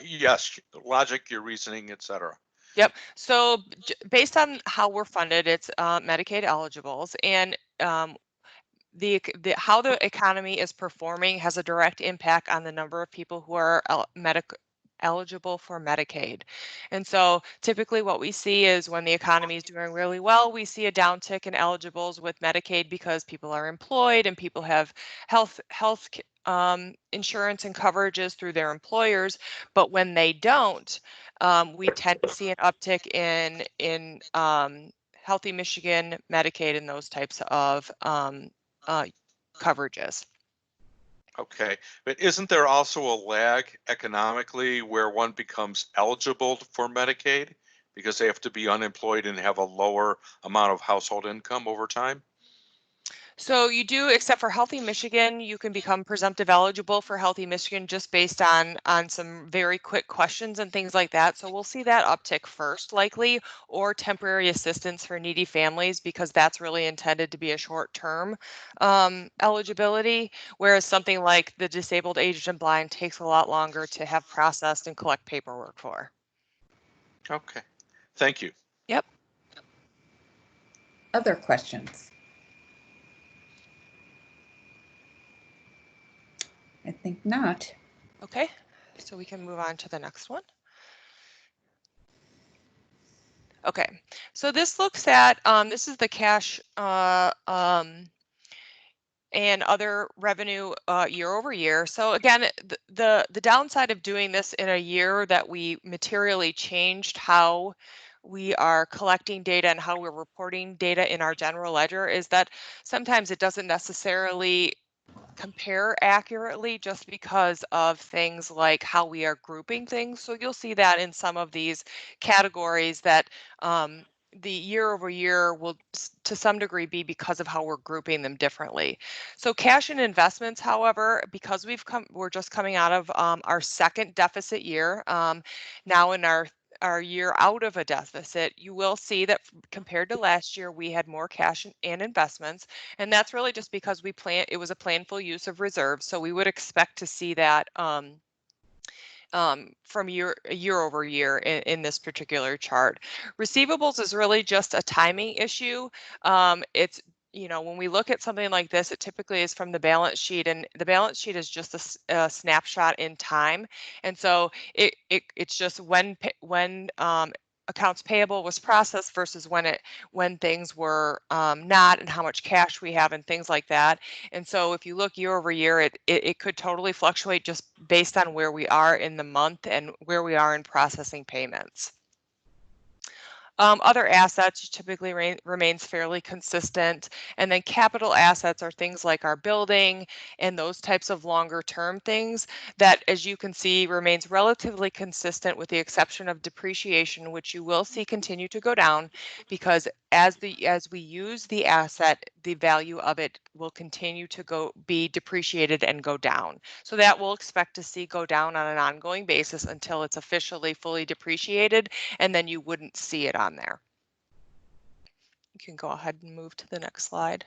N: logic, your reasoning, etc.
H: Yep. So based on how we're funded, it's Medicaid eligibles, and how the economy is performing has a direct impact on the number of people who are eligible for Medicaid. And so typically what we see is when the economy is doing really well, we see a downtick in eligibles with Medicaid because people are employed and people have health insurance and coverages through their employers. But when they don't, we tend to see an uptick in Healthy Michigan, Medicaid, and those types of coverages.
N: Okay, but isn't there also a lag economically where one becomes eligible for Medicaid because they have to be unemployed and have a lower amount of household income over time?
H: So you do, except for Healthy Michigan, you can become presumptive eligible for Healthy Michigan just based on some very quick questions and things like that. So we'll see that uptick first likely, or temporary assistance for needy families, because that's really intended to be a short-term eligibility, whereas something like the disabled, aged, and blind takes a lot longer to have processed and collect paperwork for.
N: Okay, thank you.
H: Yep.
A: Other questions? I think not.
H: Okay, so we can move on to the next one. Okay, so this looks at, this is the cash and other revenue year over year. So again, the downside of doing this in a year that we materially changed how we are collecting data and how we're reporting data in our general ledger is that sometimes it doesn't necessarily compare accurately just because of things like how we are grouping things. So you'll see that in some of these categories that the year over year will to some degree be because of how we're grouping them differently. So cash and investments, however, because we're just coming out of our second deficit year, now in our our year out of a deficit, you will see that compared to last year, we had more cash and investments. And that's really just because it was a planful use of reserves. So we would expect to see that from year over year in this particular chart. Receivables is really just a timing issue. It's when we look at something like this, it typically is from the balance sheet, and the balance sheet is just a snapshot in time. And so it's just when accounts payable was processed versus when things were not, and how much cash we have and things like that. And so if you look year over year, it could totally fluctuate just based on where we are in the month and where we are in processing payments. Other assets typically remains fairly consistent. And then capital assets are things like our building and those types of longer term things that, as you can see, remains relatively consistent with the exception of depreciation, which you will see continue to go down because as we use the asset, the value of it will continue to be depreciated and go down. So that we'll expect to see go down on an ongoing basis until it's officially fully depreciated, and then you wouldn't see it on there. You can go ahead and move to the next slide.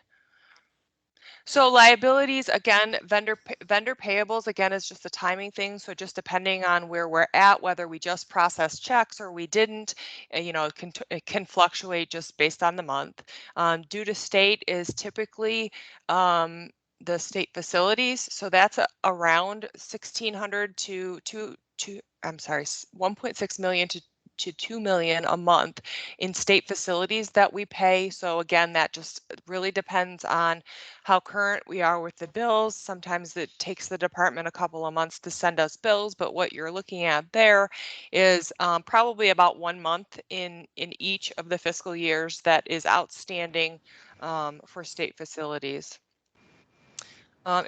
H: So liabilities, again, vendor payables, again, is just a timing thing. So just depending on where we're at, whether we just processed checks or we didn't, it can fluctuate just based on the month. Due to state is typically the state facilities. So that's around 1,600 to 1.6 million to 2 million a month in state facilities that we pay. So again, that just really depends on how current we are with the bills. Sometimes it takes the department a couple of months to send us bills, but what you're looking at there is probably about 1 month in each of the fiscal years that is outstanding for state facilities.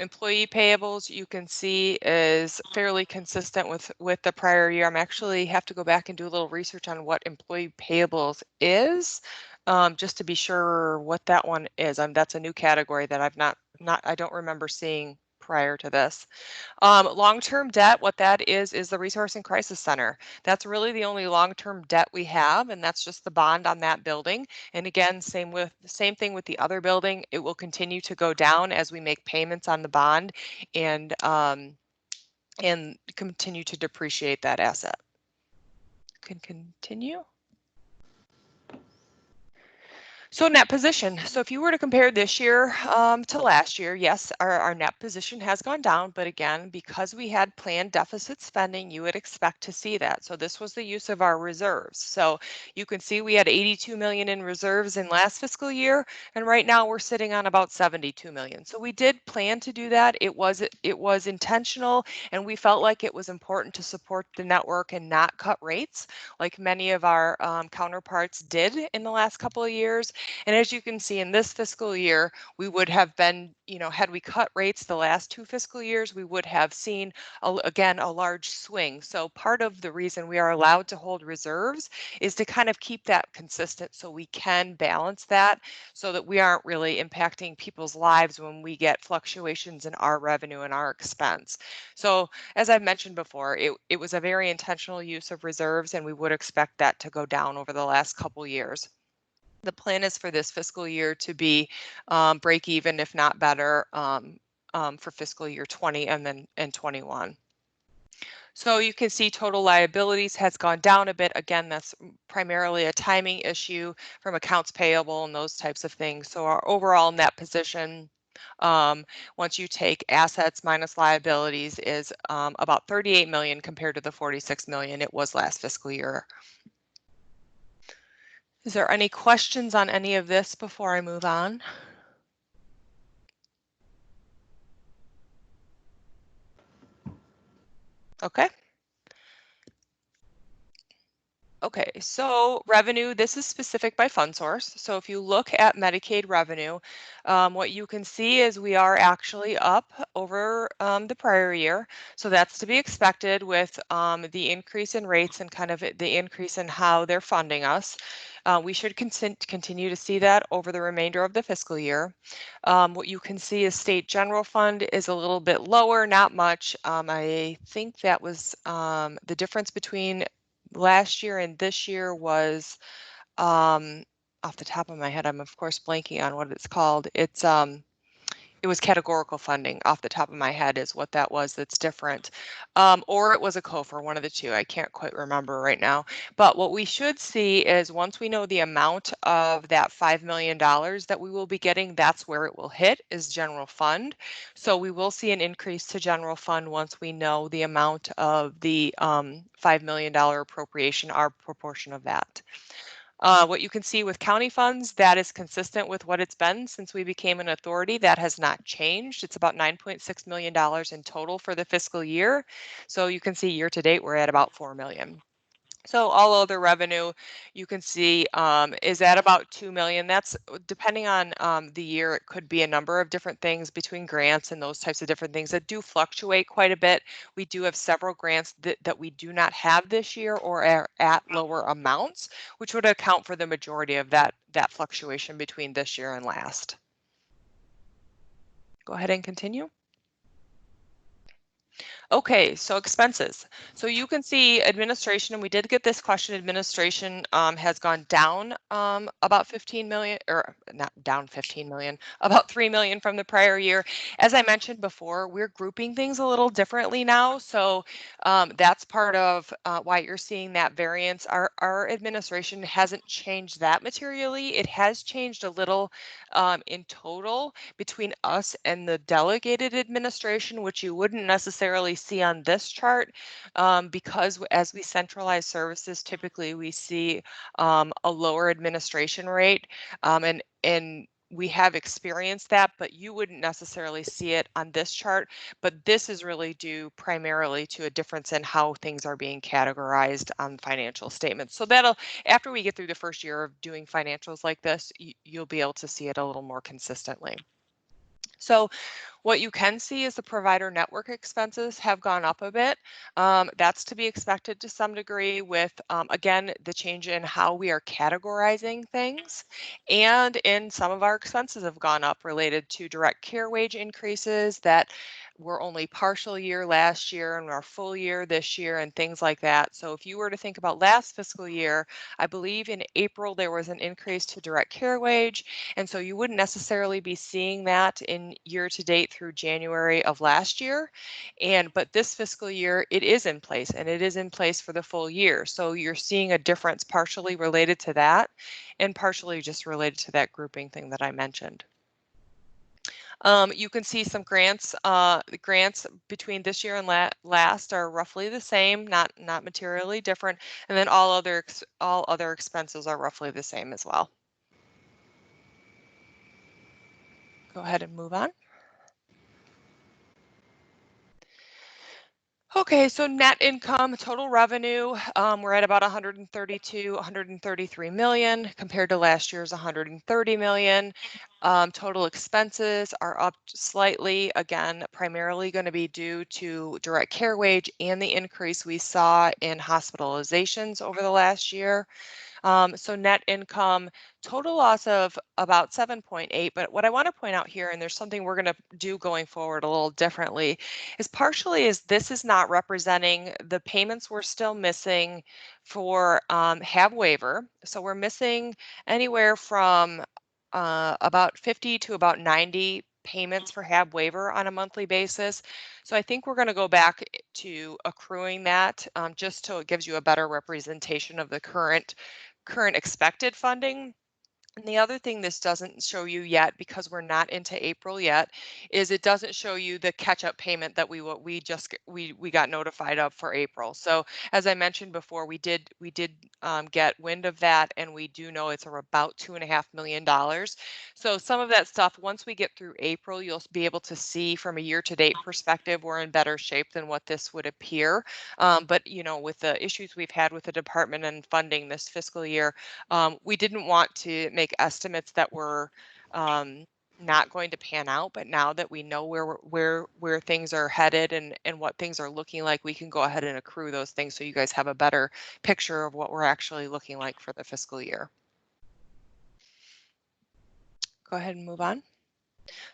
H: Employee payables, you can see, is fairly consistent with the prior year. I'm actually have to go back and do a little research on what employee payables is, just to be sure what that one is. That's a new category that I don't remember seeing prior to this. Long-term debt, what that is the Resource and Crisis Center. That's really the only long-term debt we have, and that's just the bond on that building. And again, same thing with the other building. It will continue to go down as we make payments on the bond and continue to depreciate that asset. Can continue. So net position. So if you were to compare this year to last year, yes, our net position has gone down, but again, because we had planned deficit spending, you would expect to see that. So this was the use of our reserves. So you can see we had 82 million in reserves in last fiscal year, and right now we're sitting on about 72 million. So we did plan to do that. It was intentional, and we felt like it was important to support the network and not cut rates like many of our counterparts did in the last couple of years. And as you can see in this fiscal year, we would have been, had we cut rates the last 2 fiscal years, we would have seen, again, a large swing. So part of the reason we are allowed to hold reserves is to kind of keep that consistent so we can balance that so that we aren't really impacting people's lives when we get fluctuations in our revenue and our expense. So as I've mentioned before, it was a very intentional use of reserves, and we would expect that to go down over the last couple years. The plan is for this fiscal year to be break even, if not better, for fiscal year 20 and then 21. So you can see total liabilities has gone down a bit. Again, that's primarily a timing issue from accounts payable and those types of things. So our overall net position, once you take assets minus liabilities, is about 38 million compared to the 46 million it was last fiscal year. Is there any questions on any of this before I move on? Okay. Okay, so revenue, this is specific by fund source. So if you look at Medicaid revenue, what you can see is we are actually up over the prior year. So that's to be expected with the increase in rates and kind of the increase in how they're funding us. We should continue to see that over the remainder of the fiscal year. What you can see is state general fund is a little bit lower, not much. I think that was the difference between last year and this year was, off the top of my head, I'm of course blanking on what it's called. It was categorical funding off the top of my head is what that was that's different. Or it was a COFR, one of the two. I can't quite remember right now. But what we should see is once we know the amount of that $5 million that we will be getting, that's where it will hit is general fund. So we will see an increase to general fund once we know the amount of the $5 million appropriation, our proportion of that. What you can see with county funds, that is consistent with what it's been since we became an authority. That has not changed. It's about $9.6 million in total for the fiscal year. So you can see year to date, we're at about $4 million. So all other revenue you can see is at about $2 million. That's depending on the year. It could be a number of different things between grants and those types of different things that do fluctuate quite a bit. We do have several grants that we do not have this year or are at lower amounts, which would account for the majority of that fluctuation between this year and last. Go ahead and continue. Okay, so expenses. So you can see administration, and we did get this question, administration has gone down about 15 million, or not down 15 million, about 3 million from the prior year. As I mentioned before, we're grouping things a little differently now. So that's part of why you're seeing that variance. Our administration hasn't changed that materially. It has changed a little in total between us and the delegated administration, which you wouldn't necessarily see on this chart because as we centralize services, typically we see a lower administration rate and we have experienced that, but you wouldn't necessarily see it on this chart. But this is really due primarily to a difference in how things are being categorized on financial statements. So that'll, after we get through the first year of doing financials like this, you'll be able to see it a little more consistently. So what you can see is the provider network expenses have gone up a bit. That's to be expected to some degree with, again, the change in how we are categorizing things. And in some of our expenses have gone up related to direct care wage increases that were only partial year last year and our full year this year and things like that. So if you were to think about last fiscal year, I believe in April there was an increase to direct care wage. And so you wouldn't necessarily be seeing that in year to date through January of last year. But this fiscal year, it is in place and it is in place for the full year. So you're seeing a difference partially related to that and partially just related to that grouping thing that I mentioned. You can see some grants. The grants between this year and last are roughly the same, not materially different. And then all other expenses are roughly the same as well. Go ahead and move on. Okay, so net income, total revenue, we're at about 133 million compared to last year's 130 million. Total expenses are up slightly, again, primarily going to be due to direct care wage and the increase we saw in hospitalizations over the last year. So net income, total loss of about 7.8. But what I want to point out here, and there's something we're going to do going forward a little differently, is partially is this is not representing the payments we're still missing for HAB waiver. So we're missing anywhere from about 50 to about 90 payments for HAB waiver on a monthly basis. So I think we're going to go back to accruing that just so it gives you a better representation of the current expected funding. And the other thing this doesn't show you yet, because we're not into April yet, is it doesn't show you the catch-up payment that we got notified of for April. So as I mentioned before, we did get wind of that, and we do know it's about $2.5 million. So some of that stuff, once we get through April, you'll be able to see from a year-to-date perspective, we're in better shape than what this would appear. But you know, with the issues we've had with the department and funding this fiscal year, we didn't want to make estimates that were not going to pan out, but now that we know where things are headed and what things are looking like, we can go ahead and accrue those things so you guys have a better picture of what we're actually looking like for the fiscal year. Go ahead and move on.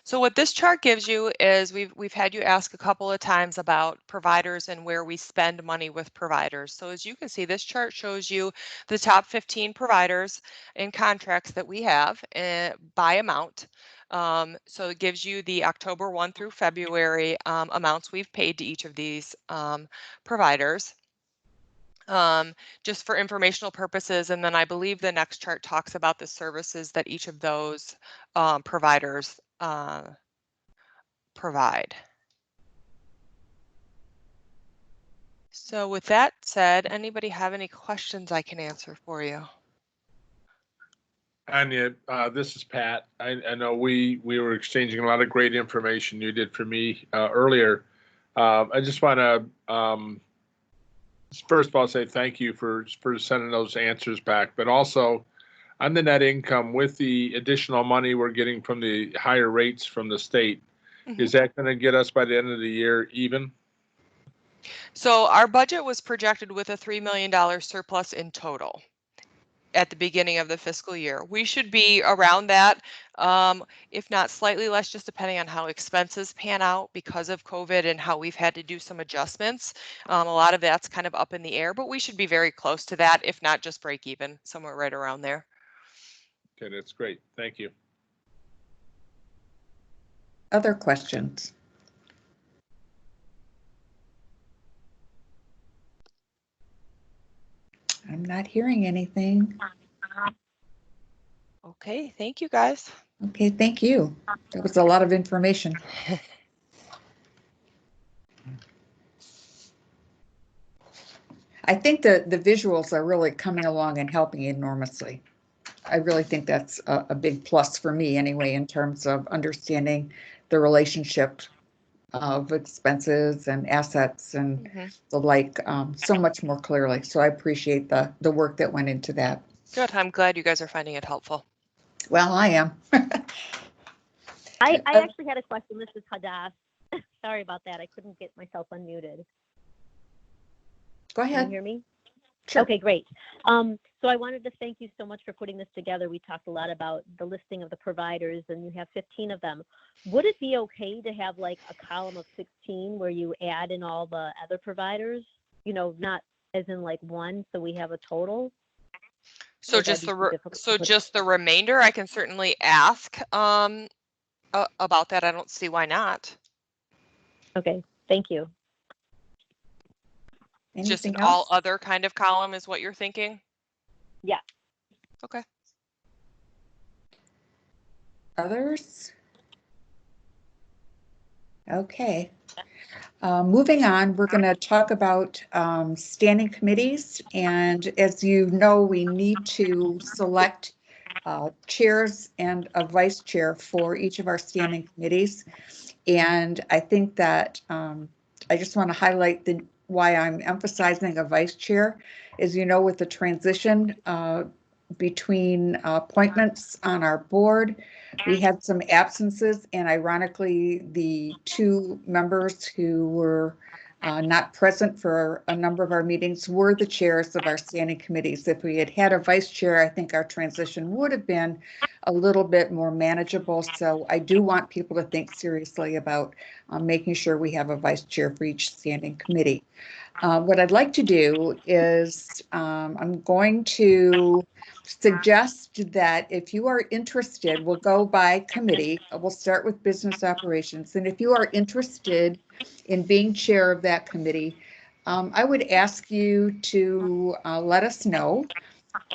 H: So what this chart gives you is we've had you ask a couple of times about providers and where we spend money with providers. So as you can see, this chart shows you the top 15 providers and contracts that we have by amount. So it gives you the October 1 through February amounts we've paid to each of these providers. Just for informational purposes. And then I believe the next chart talks about the services that each of those providers provide. So with that said, anybody have any questions I can answer for you?
F: Anya, this is Pat. I know we were exchanging a lot of great information you did for me earlier. I just want to first of all say thank you for sending those answers back, but also on the net income with the additional money we're getting from the higher rates from the state, is that going to get us by the end of the year even?
H: So our budget was projected with a $3 million surplus in total at the beginning of the fiscal year. We should be around that, if not slightly less, just depending on how expenses pan out because of COVID and how we've had to do some adjustments. A lot of that's kind of up in the air, but we should be very close to that, if not just break even, somewhere right around there.
F: Okay, that's great. Thank you.
A: Other questions? I'm not hearing anything.
H: Okay, thank you guys.
A: Okay, thank you. That was a lot of information. I think the visuals are really coming along and helping enormously. I really think that's a big plus for me anyway, in terms of understanding the relationship of expenses and assets and the like so much more clearly. So I appreciate the work that went into that.
H: Good. I'm glad you guys are finding it helpful.
A: Well, I am.
O: I actually had a question. This is Hadass. Sorry about that. I couldn't get myself unmuted.
A: Go ahead.
O: Can you hear me?
A: Sure.
O: Okay, great. So I wanted to thank you so much for putting this together. We talked a lot about the listing of the providers, and you have 15 of them. Would it be okay to have like a column of 16 where you add in all the other providers? You know, not as in like one, so we have a total.
H: So just the remainder. I can certainly ask about that. I don't see why not.
O: Okay, thank you.
H: Just an all other kind of column is what you're thinking?
O: Yeah.
H: Okay.
A: Others? Okay. Moving on, we're going to talk about standing committees. And as you know, we need to select chairs and a vice chair for each of our standing committees. And I think that I just want to highlight why I'm emphasizing a vice chair. As you know, with the transition between appointments on our board, we had some absences, and ironically, the two members who were not present for a number of our meetings were the chairs of our standing committees. If we had had a vice chair, I think our transition would have been a little bit more manageable. So I do want people to think seriously about making sure we have a vice chair for each standing committee. What I'd like to do is I'm going to suggest that if you are interested, we'll go by committee. We'll start with business operations. And if you are interested in being chair of that committee, I would ask you to let us know.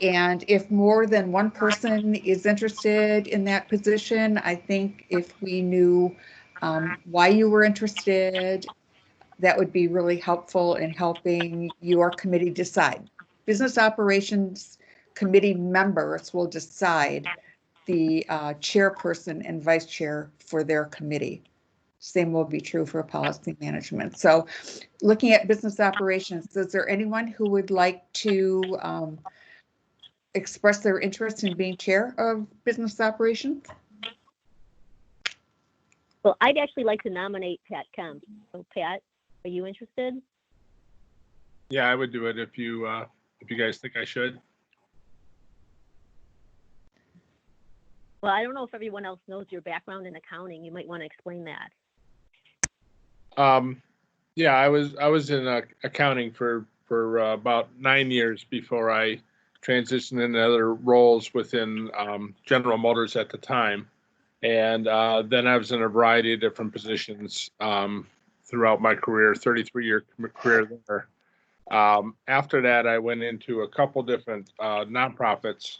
A: And if more than one person is interested in that position, I think if we knew why you were interested, that would be really helpful in helping your committee decide. Business operations committee members will decide the chairperson and vice chair for their committee. Same will be true for policy management. So looking at business operations, is there anyone who would like to express their interest in being chair of business operations?
O: Well, I'd actually like to nominate Pat Kemp. So Pat, are you interested?
F: Yeah, I would do it if you guys think I should.
O: Well, I don't know if everyone else knows your background in accounting. You might want to explain that.
F: Yeah, I was in accounting for about 9 years before I transitioned into other roles within General Motors at the time, and then I was in a variety of different positions throughout my career, 33-year career there. After that, I went into a couple different nonprofits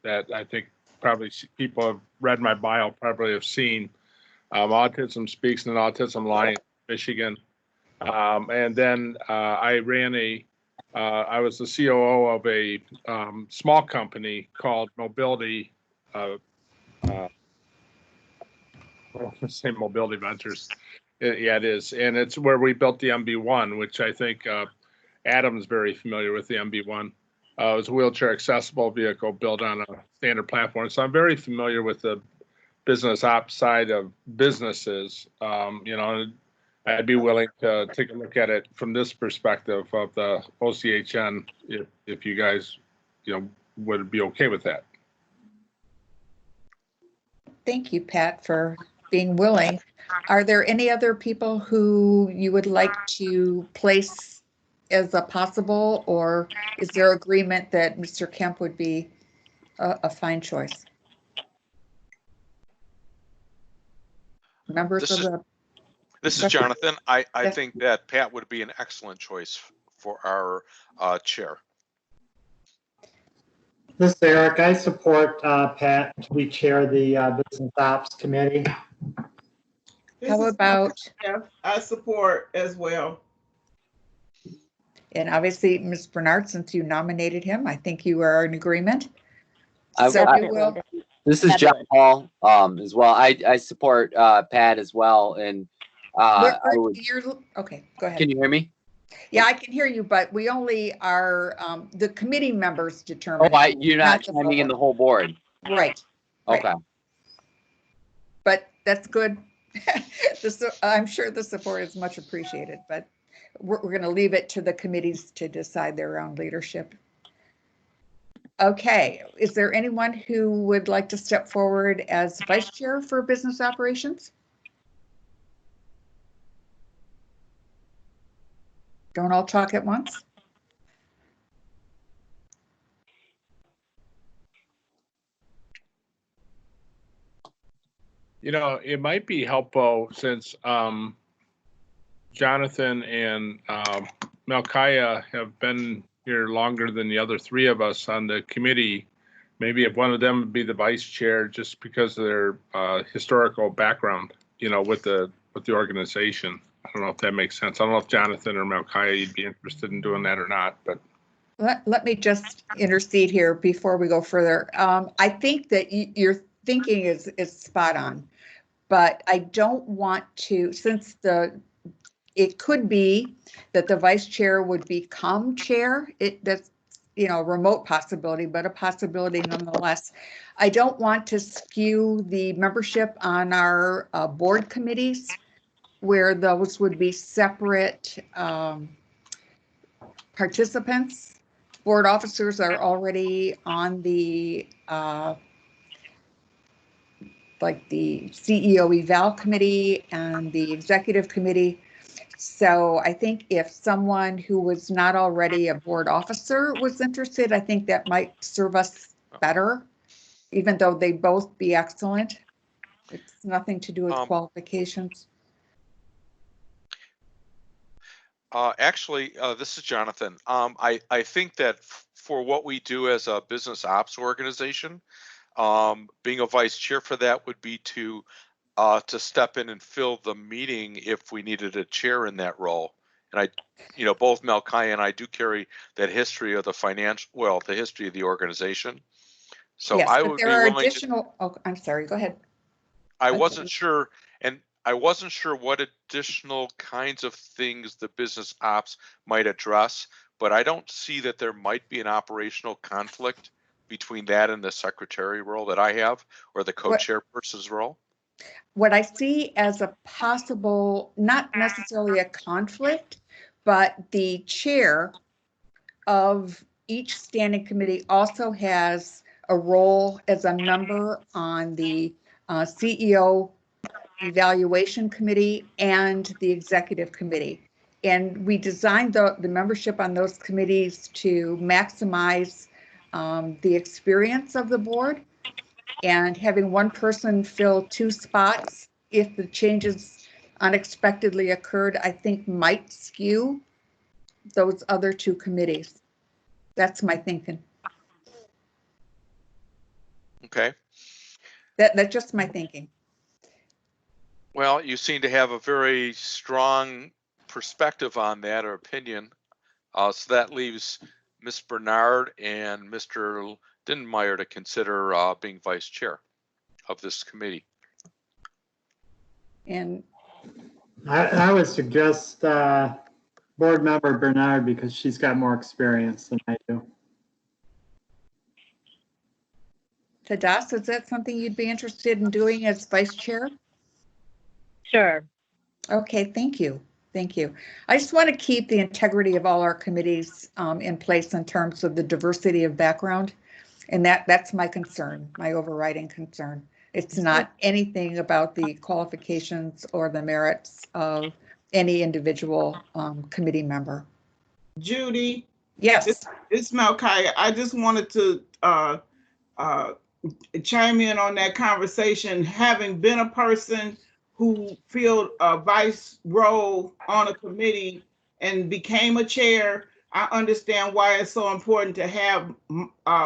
F: that I think probably people have read my bio, probably have seen. Autism Speaks and Autism Alliance, Michigan. And then I was the COO of a small company called Mobility, I want to say Mobility Ventures. Yeah, it is. And it's where we built the MB1, which I think Adam's very familiar with the MB1. It was a wheelchair accessible vehicle built on a standard platform. So I'm very familiar with the business ops side of businesses. I'd be willing to take a look at it from this perspective of the OCHN if you guys, would be okay with that.
A: Thank you, Pat, for being willing. Are there any other people who you would like to place as a possible, or is there agreement that Mr. Kemp would be a fine choice? Members of the...
N: This is Jonathan. I
A: Yes.
N: think that Pat would be an excellent choice for our chair.
L: This is Eric. I support Pat to be chair of the Business Ops Committee.
A: How about...
G: I support as well.
A: And obviously, Ms. Bernard, since you nominated him, I think you are in agreement.
P: This is John Paul as well. I support Pat as well. And
A: okay, go ahead.
P: Can you hear me?
A: Yeah, I can hear you, but we only are the committee members determine.
P: Oh, you're not chiming in the whole board.
A: Right.
P: Okay.
A: But that's good. I'm sure the support is much appreciated, but we're going to leave it to the committees to decide their own leadership. Okay, is there anyone who would like to step forward as vice chair for business operations? Don't all talk at once.
F: It might be helpful since Jonathan and Melchiah have been here longer than the other three of us on the committee. Maybe if one of them would be the vice chair, just because of their historical background, with the organization. I don't know if that makes sense. I don't know if Jonathan or Melchiah, you'd be interested in doing that or not, but.
A: Let me just intercede here before we go further. I think that your thinking is spot on, but I don't want to, since it could be that the vice chair would become chair. That's a remote possibility, but a possibility nonetheless. I don't want to skew the membership on our board committees, where those would be separate participants. Board officers are already on the like the CEO eval committee and the executive committee. So I think if someone who was not already a board officer was interested, I think that might serve us better, even though they both be excellent. It's nothing to do with qualifications.
N: Actually, this is Jonathan. I think that for what we do as a business ops organization, being a vice chair for that would be to step in and fill the meeting if we needed a chair in that role. And both Melchiah and I do carry that history of the history of the organization. So
A: yes,
N: I
A: but
N: would
A: there
N: be
A: are
N: willing
A: additional. Oh, I'm sorry. Go ahead.
N: I wasn't sure what additional kinds of things the business ops might address, but I don't see that there might be an operational conflict between that and the secretary role that I have, or the co-chairperson's role.
A: What I see as a possible, not necessarily a conflict, but the chair of each standing committee also has a role as a member on the CEO Evaluation Committee and the Executive Committee. And we designed the membership on those committees to maximize the experience of the board, and having one person fill two spots if the changes unexpectedly occurred, I think might skew those other two committees. That's my thinking.
N: Okay.
A: That's just my thinking.
N: Well, you seem to have a very strong perspective on that, or opinion. So that leaves Ms. Bernard and Mr. Dinmeyer to consider being vice chair of this committee.
A: And
L: I would suggest board member Bernard because she's got more experience than I do.
A: Tadas, is that something you'd be interested in doing as vice chair?
O: Sure.
A: Okay, thank you. Thank you. I just want to keep the integrity of all our committees in place in terms of the diversity of background. And that's my concern, my overriding concern. It's not anything about the qualifications or the merits of any individual committee member.
G: Judy?
A: Yes.
G: It's Malkia. I just wanted to chime in on that conversation. Having been a person who filled a vice role on a committee and became a chair, I understand why it's so important to have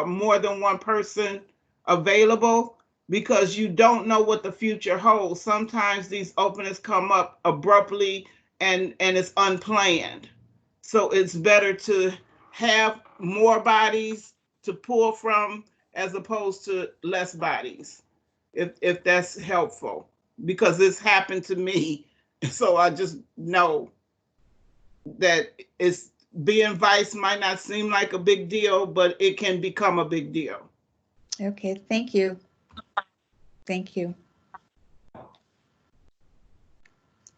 G: more than one person available, because you don't know what the future holds. Sometimes these openings come up abruptly and it's unplanned. So it's better to have more bodies to pull from as opposed to less bodies, if that's helpful, because this happened to me. So I just know that it's being vice might not seem like a big deal, but it can become a big deal.
A: Okay, thank you. Thank you.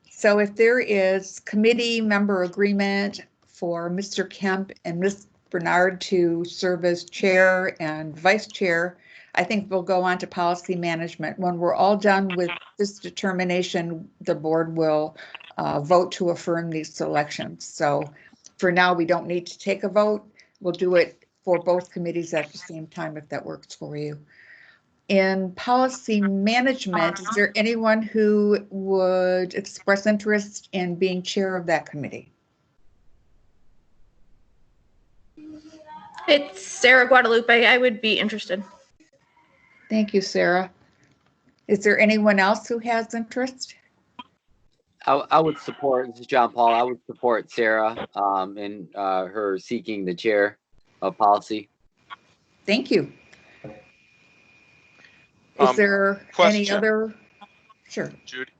A: So if there is committee member agreement for Mr. Kemp and Ms. Bernard to serve as chair and vice chair, I think we'll go on to policy management. When we're all done with this determination, the board will vote to affirm these selections. So for now, we don't need to take a vote. We'll do it for both committees at the same time if that works for you. In policy management, is there anyone who would express interest in being chair of that committee?
J: It's Sarah Guadalupe. I would be interested.
A: Thank you, Sarah. Is there anyone else who has interest?
P: I would support, this is John Paul, I would support Sarah in her seeking the chair of policy.
A: Thank you. Is there any other? Sure.
N: Judy,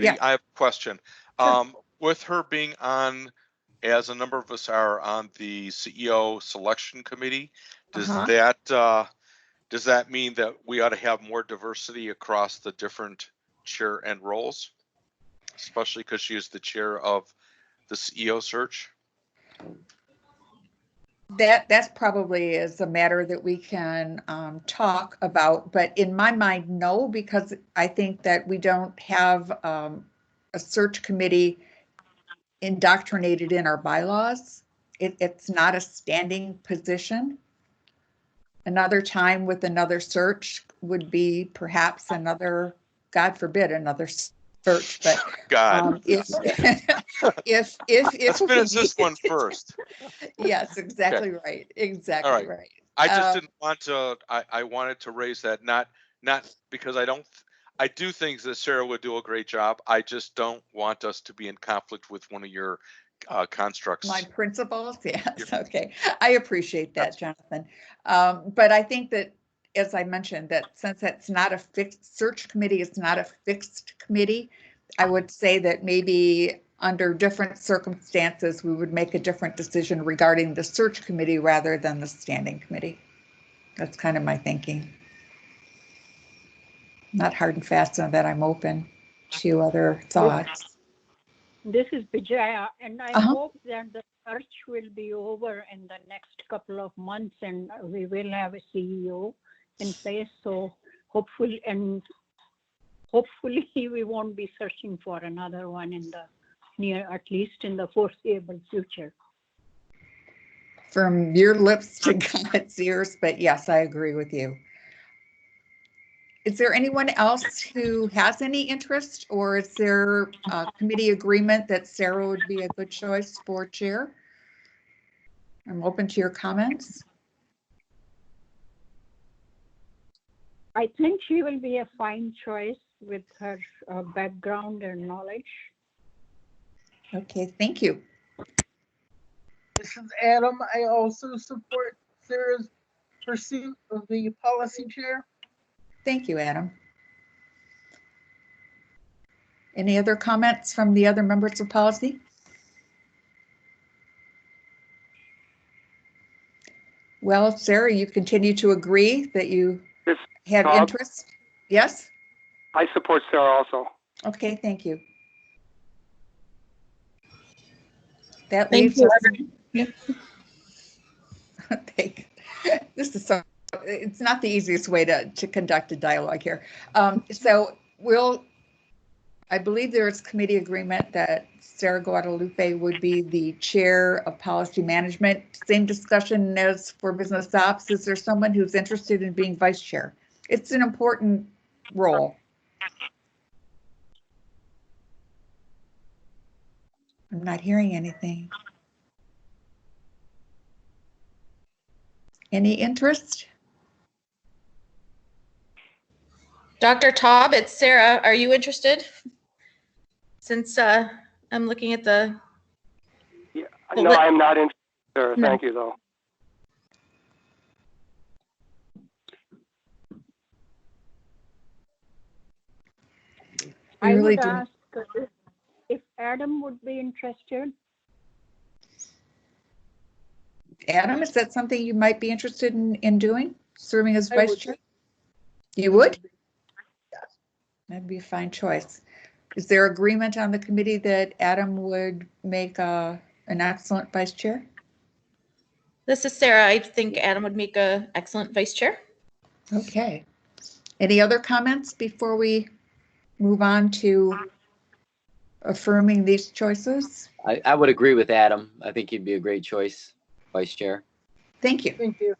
A: Yeah.
N: I have a question.
A: Sure.
N: With her being on, as a number of us are on the CEO selection committee, does that mean that we ought to have more diversity across the different chair and roles, especially because she is the chair of the CEO search?
A: That's probably is a matter that we can talk about, but in my mind, no, because I think that we don't have a search committee indoctrinated in our bylaws. It's not a standing position. Another time with another search would be perhaps another, God forbid, another search, but
N: God.
A: if
N: Let's finish this one first.
A: Yes, exactly right. Exactly
N: All right.
A: right.
N: I just didn't want to, I wanted to raise that, not because I do think that Sarah would do a great job. I just don't want us to be in conflict with one of your constructs.
A: My principles, yes, okay. I appreciate that, Jonathan. But I think that, as I mentioned, that since it's not a fixed search committee, it's not a fixed committee, I would say that maybe under different circumstances, we would make a different decision regarding the search committee rather than the standing committee. That's kind of my thinking. Not hard and fast on that. I'm open to other thoughts.
E: This is Vijaya, and I hope that the search will be over in the next couple of months and we will have a CEO. in place. So hopefully we won't be searching for another one in the near, at least in the foreseeable future.
A: From your lips to God's ears, but yes, I agree with you. Is there anyone else who has any interest, or is there a committee agreement that Sarah would be a good choice for chair? I'm open to your comments.
E: I think she will be a fine choice with her background and knowledge.
A: Okay, thank you.
M: This is Adam. I also support Sarah's pursuit of the policy chair.
A: Thank you, Adam. Any other comments from the other members of policy? Well, Sarah, you continue to agree that you have interest? Yes?
Q: I support Sarah also.
A: Okay, thank you. That
J: Thank
A: leaves
J: you.
A: us. This is so, it's not the easiest way to conduct a dialogue here. So I believe there is committee agreement that Sarah Guadalupe would be the chair of policy management. Same discussion as for business ops. Is there someone who's interested in being vice chair? It's an important role. I'm not hearing anything. Any interest?
J: Dr. Taub, it's Sarah. Are you interested? Since I'm looking at the.
Q: Yeah, no, I'm not interested, Sarah.
J: No.
Q: Thank you, though.
E: I
A: really
E: would
A: do.
E: ask if Adam would be interested.
A: Adam, is that something you might be interested in doing, serving as
M: I
A: vice
M: would.
A: chair? You would?
M: Yes.
A: That'd be a fine choice. Is there agreement on the committee that Adam would make an excellent vice chair?
J: This is Sarah. I think Adam would make an excellent vice chair.
A: Okay. Any other comments before we move on to affirming these choices?
P: I would agree with Adam. I think he'd be a great choice, vice chair.
A: Thank you.
M: Thank you.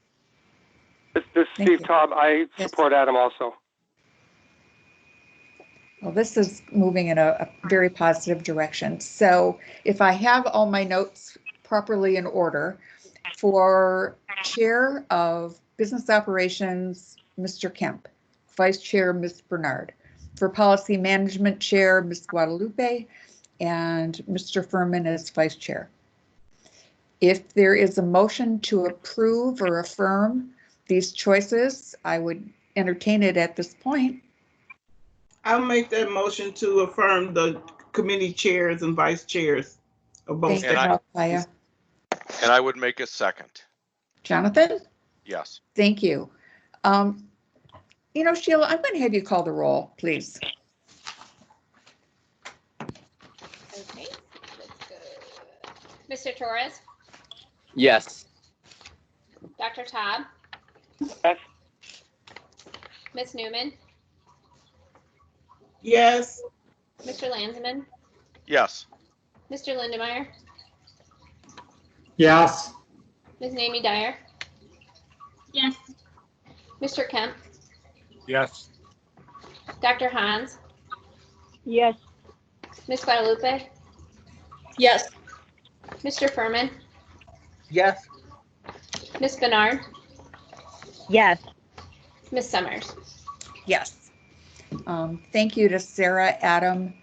Q: This is
A: Thank
Q: Steve
A: you.
Q: Taub. I
A: Yes.
Q: support Adam also.
A: Well, this is moving in a very positive direction. So if I have all my notes properly in order, for Chair of Business Operations, Mr. Kemp, Vice Chair, Ms. Bernard, for Policy Management Chair, Ms. Guadalupe, and Mr. Furman as Vice Chair. If there is a motion to approve or affirm these choices, I would entertain it at this point.
G: I'll make that motion to affirm the committee chairs and vice chairs of both.
A: Thank you, Maya.
N: And I would make a second.
A: Jonathan?
N: Yes.
A: Thank you. Sheila, I'm going to have you call the roll, please.
D: Okay, let's go. Mr. Torres,
P: Yes.
D: Dr. Taub,
Q: Yes.
D: Ms. Newman,
G: Yes.
D: Mr. Landsman,
N: Yes.
D: Mr. Lindemeyer,
L: Yes.
D: Ms. Namie Dyer,
J: Yes.
D: Mr. Kemp,
F: Yes.
D: Dr. Hans,
E: Yes.
D: Ms. Guadalupe,
J: Yes.
D: Mr. Furman,
M: Yes.
D: Ms. Bernard,
O: Yes.
D: Ms. Summers.
A: Yes. Thank you to Sarah, Adam,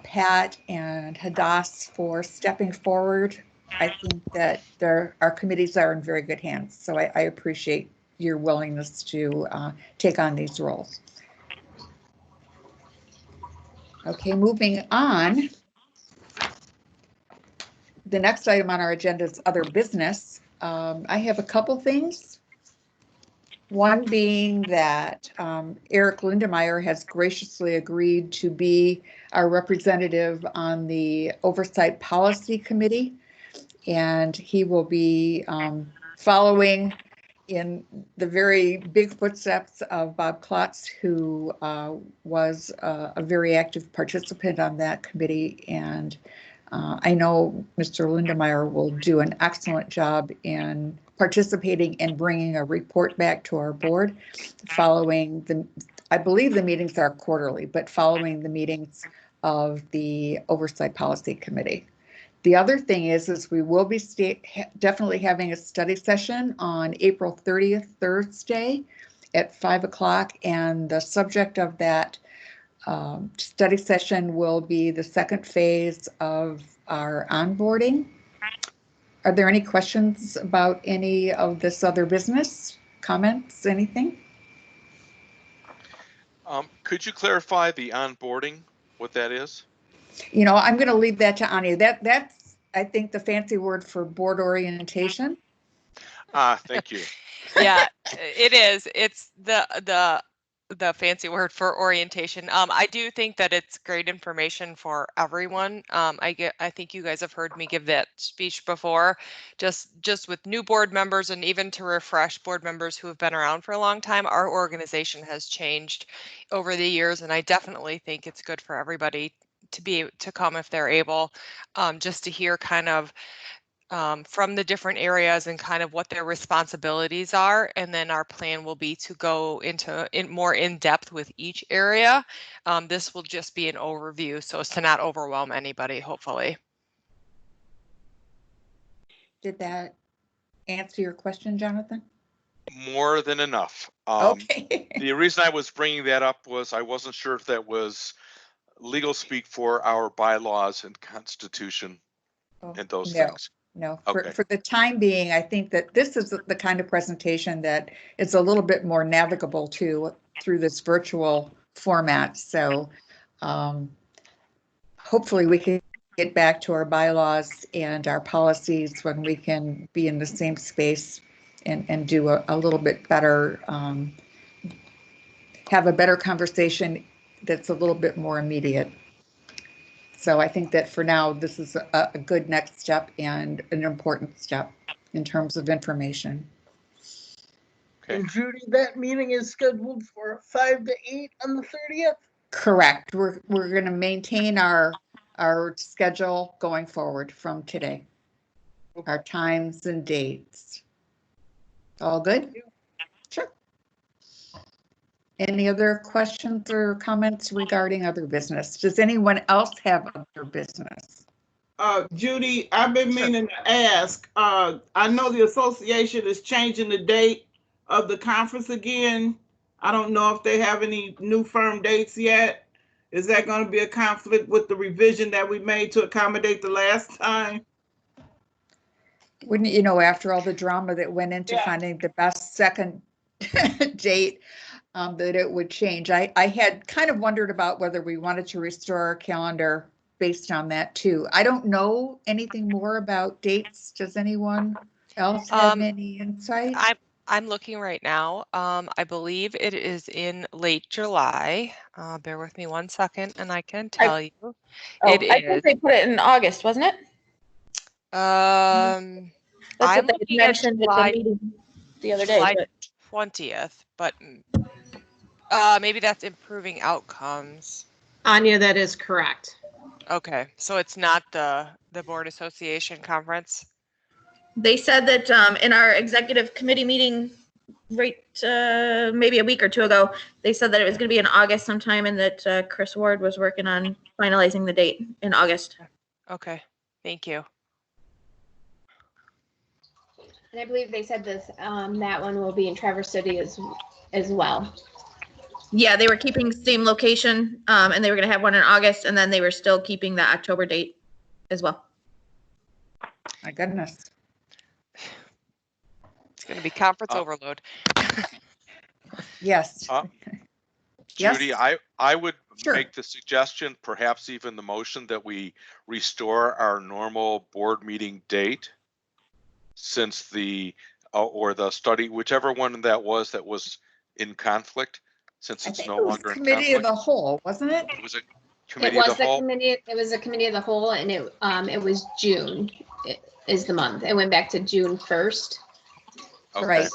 A: Pat, and Hadass for stepping forward. I think that our committees are in very good hands. So I appreciate your willingness to take on these roles. Okay, moving on. The next item on our agenda is other business. I have a couple things. One being that Eric Lindemeyer has graciously agreed to be our representative on the Oversight Policy Committee, and he will be following in the very big footsteps of Bob Klotz, who was a very active participant on that committee. And I know Mr. Lindemeyer will do an excellent job in participating and bringing a report back to our board following I believe the meetings are quarterly, but following the meetings of the Oversight Policy Committee. The other thing is we will be definitely having a study session on April 30th, Thursday at 5 o'clock. And the subject of that study session will be the second phase of our onboarding. Are there any questions about any of this other business? Comments, anything?
N: Could you clarify the onboarding, what that is?
A: You know, I'm going to leave that to Anya. That's, I think, the fancy word for board orientation.
N: Thank you.
H: Yeah, it is. It's the fancy word for orientation. I do think that it's great information for everyone. I think you guys have heard me give that speech before, just with new board members, and even to refresh board members who have been around for a long time. Our organization has changed over the years, and I definitely think it's good for everybody to come if they're able, just to hear kind of from the different areas and kind of what their responsibilities are. And then our plan will be to go more in depth with each area. This will just be an overview so as to not overwhelm anybody, hopefully.
A: Did that answer your question, Jonathan?
N: More than enough.
A: Okay.
N: The reason I was bringing that up was I wasn't sure if that was legal speak for our bylaws and constitution and those things.
A: No,
N: Okay.
A: for the time being, I think that this is the kind of presentation that is a little bit more navigable through this virtual format. So hopefully we can get back to our bylaws and our policies when we can be in the same space and do a little bit better, have a better conversation that's a little bit more immediate. So I think that for now, this is a good next step and an important step in terms of information.
N: Okay.
M: And Judy, that meeting is scheduled for 5 to 8 on the 30th?
A: Correct. We're going to maintain our schedule going forward from today. Our times and dates. All good? Sure. Any other questions or comments regarding other business? Does anyone else have other business?
G: Judy, I've been meaning to ask, I know the association is changing the date of the conference again. I don't know if they have any new firm dates yet. Is that going to be a conflict with the revision that we made to accommodate the last time?
A: Wouldn't you know, after all the drama that went into finding the best second date, that it would change. I had kind of wondered about whether we wanted to restore our calendar based on that too. I don't know anything more about dates. Does anyone else have any insight?
H: I'm looking right now. I believe it is in late July. Bear with me 1 second and I can tell you.
J: I think they put it in August, wasn't it?
H: That's
J: what they mentioned at the meeting the other day.
H: July 20th, but maybe that's improving outcomes.
C: Anya, that is correct.
H: Okay, so it's not the board association conference?
J: They said that in our executive committee meeting maybe a week or two ago, they said that it was going to be in August sometime and that Chris Ward was working on finalizing the date in August.
H: Okay, thank you.
D: And I believe they said this, that one will be in Traverse City as well.
J: Yeah, they were keeping the same location and they were going to have one in August, and then they were still keeping the October date as well.
A: My goodness.
H: It's going to be conference overload.
A: Yes.
N: Judy,
A: Yes?
N: I would
A: Sure.
N: make the suggestion, perhaps even the motion, that we restore our normal board meeting date, since or the study, whichever one that was in conflict, since it's no longer in
A: Committee of
N: conflict.
A: the whole, wasn't it?
N: It was a
D: It
N: committee
D: was
N: of the whole.
D: It was a committee of the whole, and it was June is the month. It went back to June 1st.
N: Okay.
A: Right.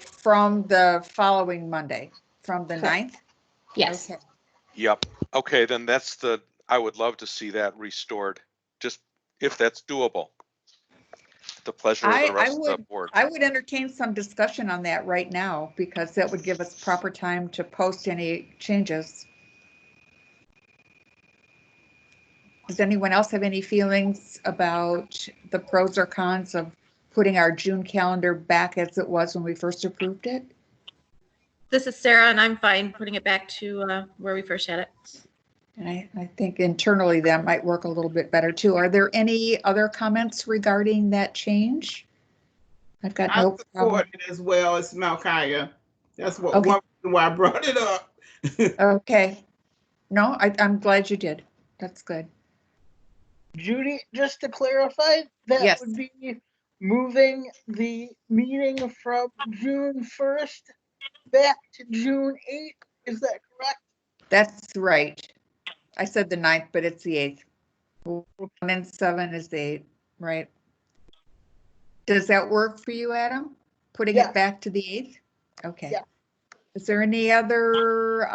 A: from the following Monday, from the 9th?
D: Yes.
A: Okay.
N: Yep. Okay, then I would love to see that restored, just if that's doable. The pleasure of the rest of the board.
A: I would entertain some discussion on that right now, because that would give us proper time to post any changes. Does anyone else have any feelings about the pros or cons of putting our June calendar back as it was when we first approved it?
J: This is Sarah, and I'm fine putting it back to where we first had it.
A: And I think internally that might work a little bit better too. Are there any other comments regarding that change? I've got
G: I
A: no problem.
G: support it as well as Malkia. That's what
A: Okay.
G: one reason why I brought it up.
A: Okay. No, I'm glad you did. That's good.
M: Judy, just to clarify, that
A: Yes.
M: would be moving the meeting from June 1st back to June 8th. Is that correct?
A: That's right. I said the 9th, but it's the 8th. 1 and 7 is the 8th, right? Does that work for you, Adam? Putting
M: Yes.
A: it back to the 8th? Okay.
M: Yeah.
A: Is there any other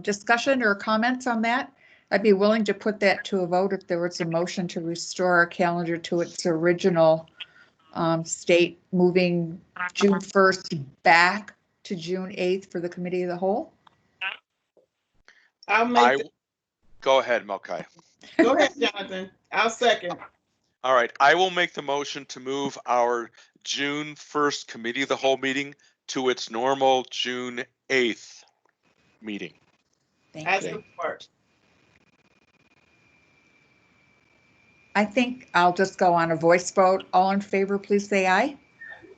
A: discussion or comments on that? I'd be willing to put that to a vote if there was a motion to restore our calendar to its original state, moving June 1st back to June 8th for the committee of the whole.
G: I'll make
N: Go ahead, Malkai.
G: Go ahead, Jonathan. I'll second.
N: All right, I will make the motion to move our June 1st committee of the whole meeting to its normal June 8th meeting.
G: I
A: Thank you.
G: support.
A: I think I'll just go on a voice vote. All in favor, please say aye.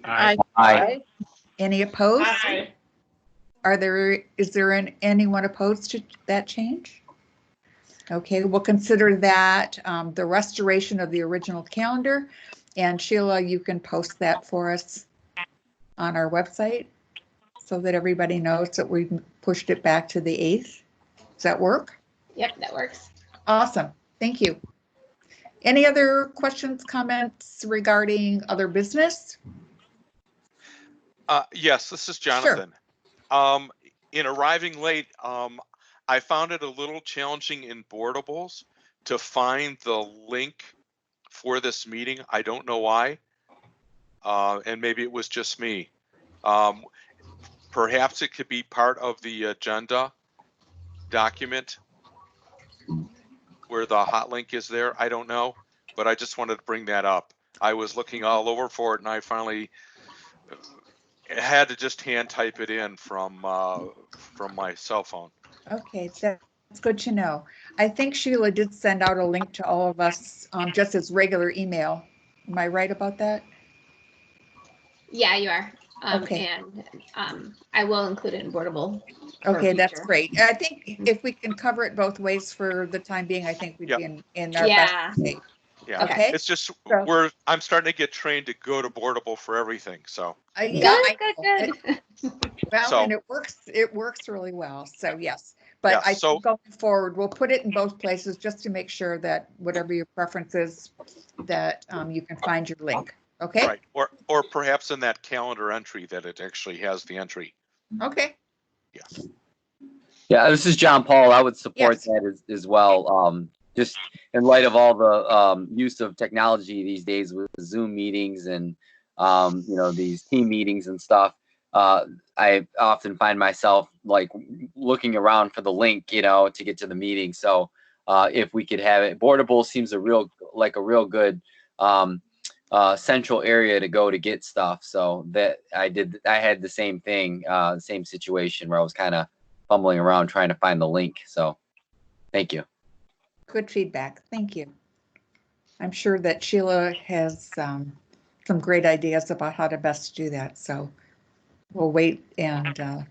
L: Aye.
P: Aye.
A: Any opposed?
G: Aye.
A: Is there anyone opposed to that change? Okay, we'll consider that the restoration of the original calendar. And Sheila, you can post that for us on our website so that everybody knows that we've pushed it back to the 8th. Does that work?
D: Yep, that works.
A: Awesome. Thank you. Any other questions, comments regarding other business?
N: Yes, this is Jonathan. In arriving late, I found it a little challenging in Boardables to find the link for this meeting. I don't know why. And maybe it was just me. Perhaps it could be part of the agenda document where the hot link is there. I don't know, but I just wanted to bring that up. I was looking all over for it and I finally had to just hand type it in from my cell phone.
A: Okay, that's good to know. I think Sheila did send out a link to all of us just as regular email. Am I right about that?
D: Yeah, you are.
A: Okay.
D: And I will include it in Boardable. for
A: Okay, that's
D: future.
A: great. I think if we can cover it both ways for the time being, I think we'd
N: Yep.
A: be in our
D: Yeah.
A: best state.
N: Yeah,
A: Okay.
N: it's just
A: So-
N: I'm starting to get trained to go to Boardable for everything. So
A: Yeah, I know.
D: Good.
A: Well,
N: So-
A: and it works really well. So yes, but
N: Yeah,
A: I
N: so-
A: think going forward, we'll put it in both places just to make sure that whatever your preference is, that you can find your link. Okay.
N: right, or perhaps in that calendar entry that it actually has the entry.
A: Okay.
N: Yes.
P: Yeah, this is John Paul. I would support
A: Yes.
P: that as well. Just in light of all the use of technology these days with Zoom meetings and these team meetings and stuff. I often find myself like looking around for the link, to get to the meeting. So if we could have it, Boardable seems a real good central area to go to get stuff. So that I had the same thing, the same situation where I was kind of fumbling around trying to find the link. So thank you.
A: Good feedback. Thank you. I'm sure that Sheila has some great ideas about how to best do that. So we'll wait and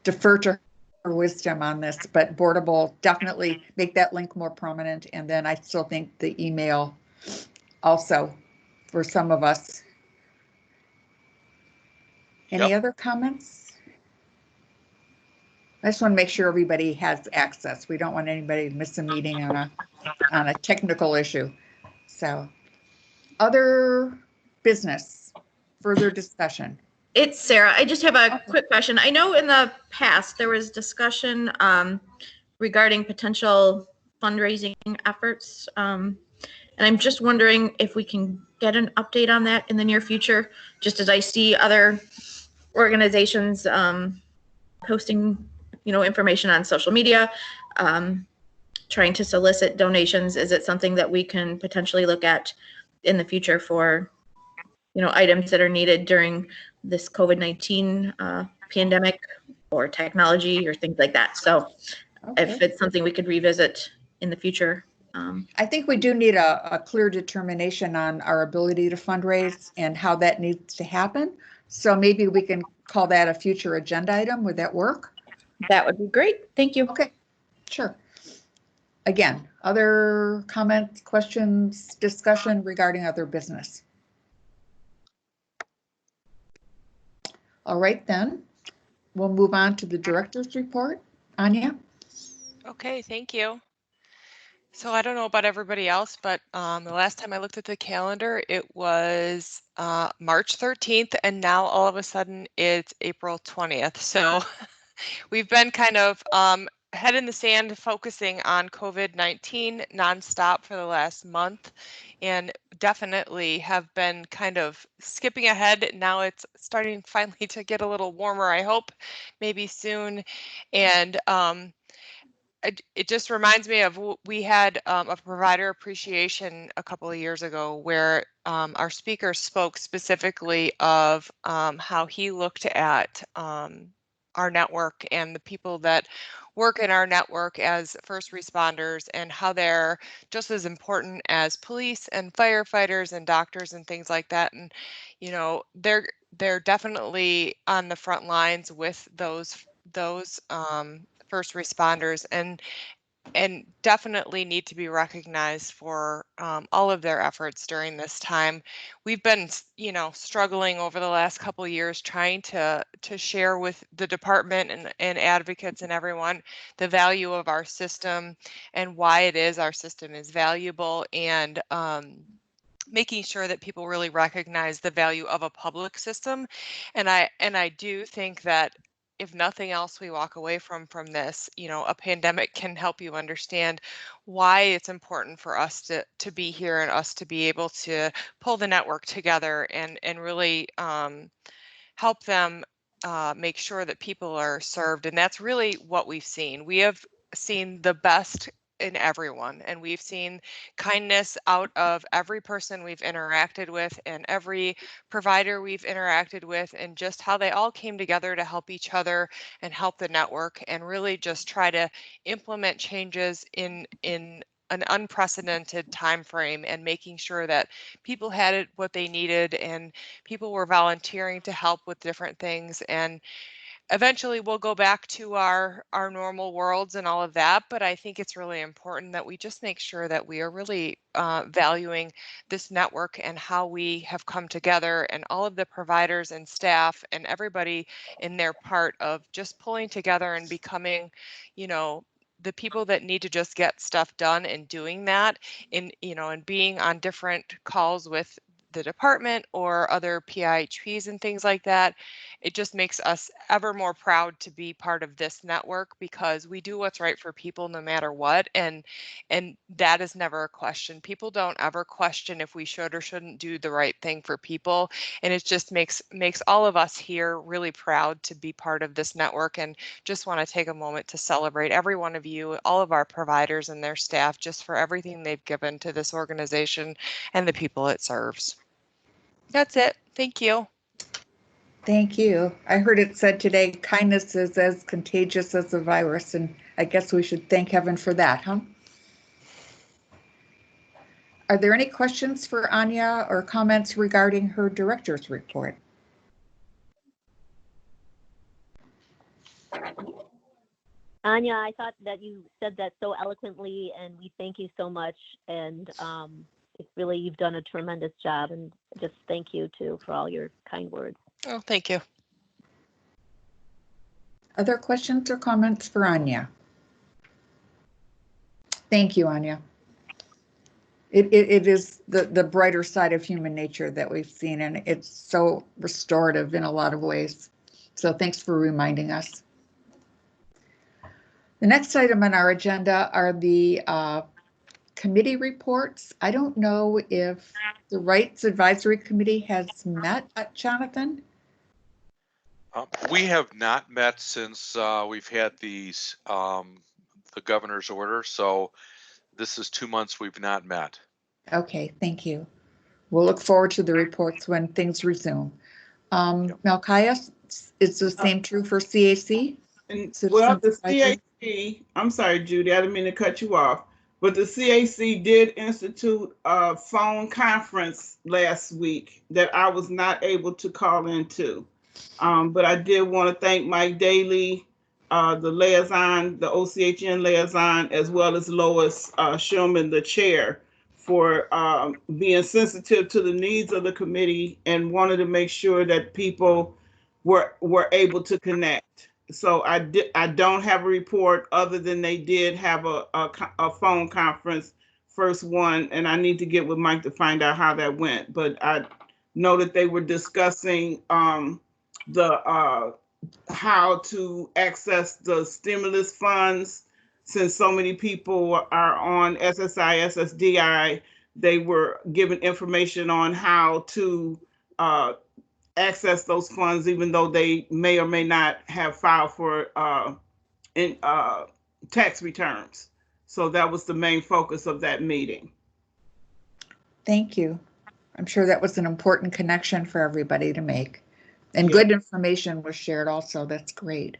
A: defer to her wisdom on this, but Boardable, definitely make that link more prominent. And then I still think the email also for some of us. Any other comments? I just want to make sure everybody has access. We don't want anybody to miss a meeting on a technical issue. So other business, further discussion.
J: It's Sarah. I just have a quick question. I know in the past there was discussion regarding potential fundraising efforts. And I'm just wondering if we can get an update on that in the near future, just as I see other organizations posting, information on social media, trying to solicit donations. Is it something that we can potentially look at in the future for, items that are needed during this COVID-19 pandemic or technology or things like that? So if
A: Okay.
J: it's something we could revisit in the future.
A: I think we do need a clear determination on our ability to fundraise and how that needs to happen. So maybe we can call that a future agenda item. Would that work?
J: That would be great. Thank you.
A: Okay, sure. Again, other comments, questions, discussion regarding other business? All right, then we'll move on to the director's report. Anya?
H: Okay, thank you. So I don't know about everybody else, but the last time I looked at the calendar, it was March 13th, and now all of a sudden it's April 20th. So we've been kind of head in the sand focusing on COVID-19 nonstop for the last month, and definitely have been kind of skipping ahead. Now it's starting finally to get a little warmer, I hope, maybe soon. And it just reminds me of we had a provider appreciation a couple of years ago where our speaker spoke specifically of how he looked at our network and the people that work in our network as first responders and how they're just as important as police and firefighters and doctors and things like that. And they're definitely on the front lines with those first responders and definitely need to be recognized for all of their efforts during this time. We've been, struggling over the last couple of years trying to share with the department and advocates and everyone the value of our system and why it is our system is valuable, and making sure that people really recognize the value of a public system. And I do think that if nothing else we walk away from this, a pandemic can help you understand why it's important for us to be here and us to be able to pull the network together and really help them make sure that people are served. And that's really what we've seen. We have seen the best in everyone, and we've seen kindness out of every person we've interacted with and every provider we've interacted with, and just how they all came together to help each other and help the network and really just try to implement changes in an unprecedented time frame, and making sure that people had what they needed and people were volunteering to help with different things. And eventually we'll go back to our normal worlds and all of that, but I think it's really important that we just make sure that we are really valuing this network and how we have come together, and all of the providers and staff and everybody in their part of just pulling together and becoming, the people that need to just get stuff done and doing that and being on different calls with the department or other PIHPs and things like that. It just makes us ever more proud to be part of this network, because we do what's right for people no matter what. And that is never a question. People don't ever question if we should or shouldn't do the right thing for people. And it just makes all of us here really proud to be part of this network, and just want to take a moment to celebrate every one of you, all of our providers and their staff, just for everything they've given to this organization and the people it serves. That's it. Thank you.
A: Thank you. I heard it said today, kindness is as contagious as the virus, and I guess we should thank heaven for that, huh? Are there any questions for Anya or comments regarding her director's report?
O: Anya, I thought that you said that so eloquently, and we thank you so much. And it's really, you've done a tremendous job, and just thank you too for all your kind words.
H: Oh, thank you.
A: Other questions or comments for Anya? Thank you, Anya. It is the brighter side of human nature that we've seen, and it's so restorative in a lot of ways. So thanks for reminding us. The next item on our agenda are the committee reports. I don't know if the Rights Advisory Committee has met, Jonathan?
N: We have not met since we've had these the governor's order. So this is 2 months we've not met.
A: Okay, thank you. We'll look forward to the reports when things resume. Malchias, is the same true for CAC?
G: And
A: Citizens
G: well, the
A: Advisory?
G: CAC, I'm sorry, Judy, I didn't mean to cut you off, but the CAC did institute a phone conference last week that I was not able to call into. But I did want to thank Mike Daly, the liaison, the OCHN liaison, as well as Lois Shulman, the chair, for being sensitive to the needs of the committee and wanted to make sure that people were able to connect. So I don't have a report other than they did have a phone conference, first one, and I need to get with Mike to find out how that went. But I know that they were discussing the how to access the stimulus funds. Since so many people are on SSI, SSDI, they were given information on how to access those funds, even though they may or may not have filed for tax returns. So that was the main focus of that meeting.
A: Thank you. I'm sure that was an important connection for everybody to make. And
G: Yeah.
A: good information was shared also. That's great.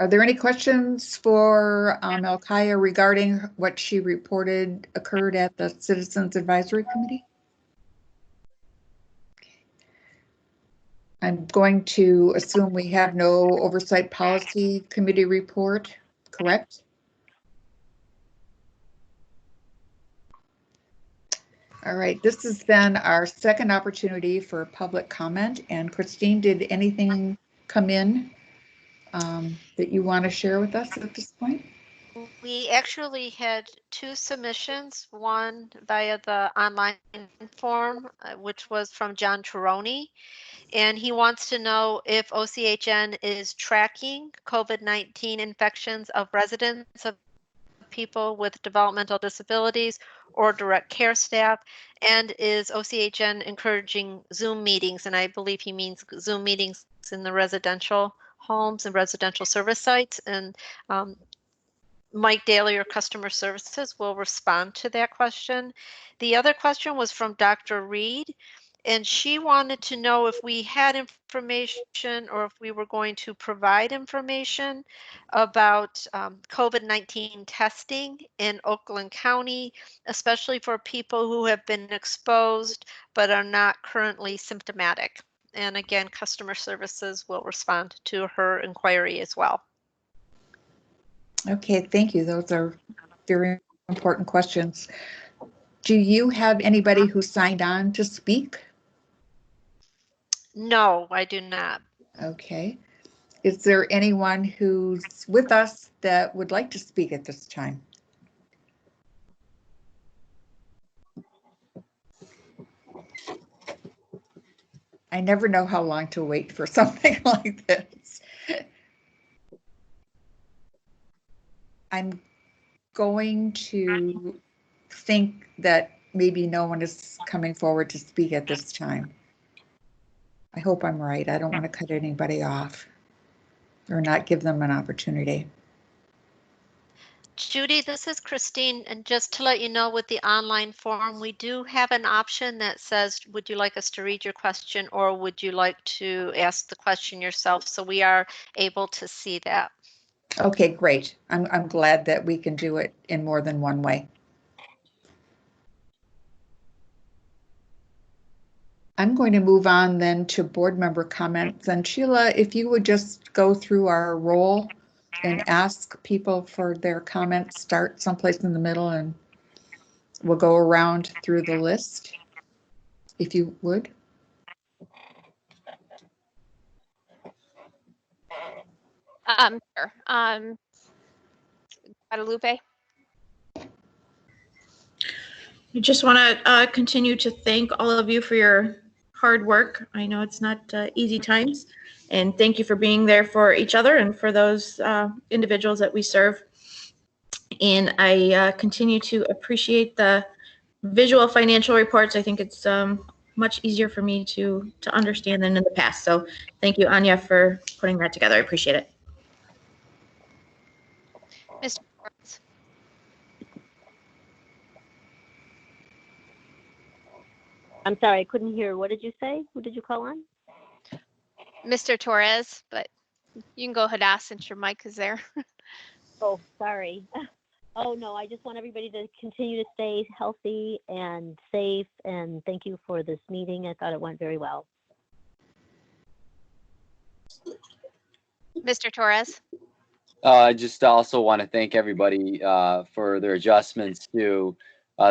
A: Are there any questions for Elkaya regarding what she reported occurred at the Citizens Advisory Committee? I'm going to assume we have no Oversight Policy Committee report, correct? All right, this has been our second opportunity for public comment. And Christine, did anything come in that you want to share with us at this point?
B: We actually had 2 submissions, one via the online form, which was from John Tironi, and he wants to know if OCHN is tracking COVID-19 infections of residents of people with developmental disabilities or direct care staff, and is OCHN encouraging Zoom meetings? And I believe he means Zoom meetings in the residential homes and residential service sites. And Mike Daly or Customer Services will respond to that question. The other question was from Dr. Reed, and she wanted to know if we had information or if we were going to provide information about COVID-19 testing in Oakland County, especially for people who have been exposed but are not currently symptomatic. And again, Customer Services will respond to her inquiry as well.
A: Okay, thank you. Those are very important questions. Do you have anybody who signed on to speak?
B: No, I do not.
A: Okay. Is there anyone who's with us that would like to speak at this time? I never know how long to wait for something like this. I'm going to think that maybe no one is coming forward to speak at this time. I hope I'm right. I don't want to cut anybody off or not give them an opportunity.
B: Judy, this is Christine, and just to let you know, with the online form, we do have an option that says, would you like us to read your question or would you like to ask the question yourself? So we are able to see that.
A: Okay, great. I'm glad that we can do it in more than one way. I'm going to move on then to board member comments. And Sheila, if you would just go through our roll and ask people for their comments, start someplace in the middle, and we'll go around through the list, if you would.
R: Sure. Guadalupe.
J: I just want to continue to thank all of you for your hard work. I know it's not easy times, and thank you for being there for each other and for those individuals that we serve. And I continue to appreciate the visual financial reports. I think it's much easier for me to understand than in the past. So thank you, Anya, for putting that together. I appreciate it.
B: Mr. Torres.
O: I'm sorry, I couldn't hear. What did you say? Who did you call on?
B: Mr. Torres, but you can go ahead and ask since your mic is there.
O: Oh, sorry. Oh, no, I just want everybody to continue to stay healthy and safe, and thank you for this meeting. I thought it went very well.
B: Mr. Torres.
P: I just also want to thank everybody for their adjustments to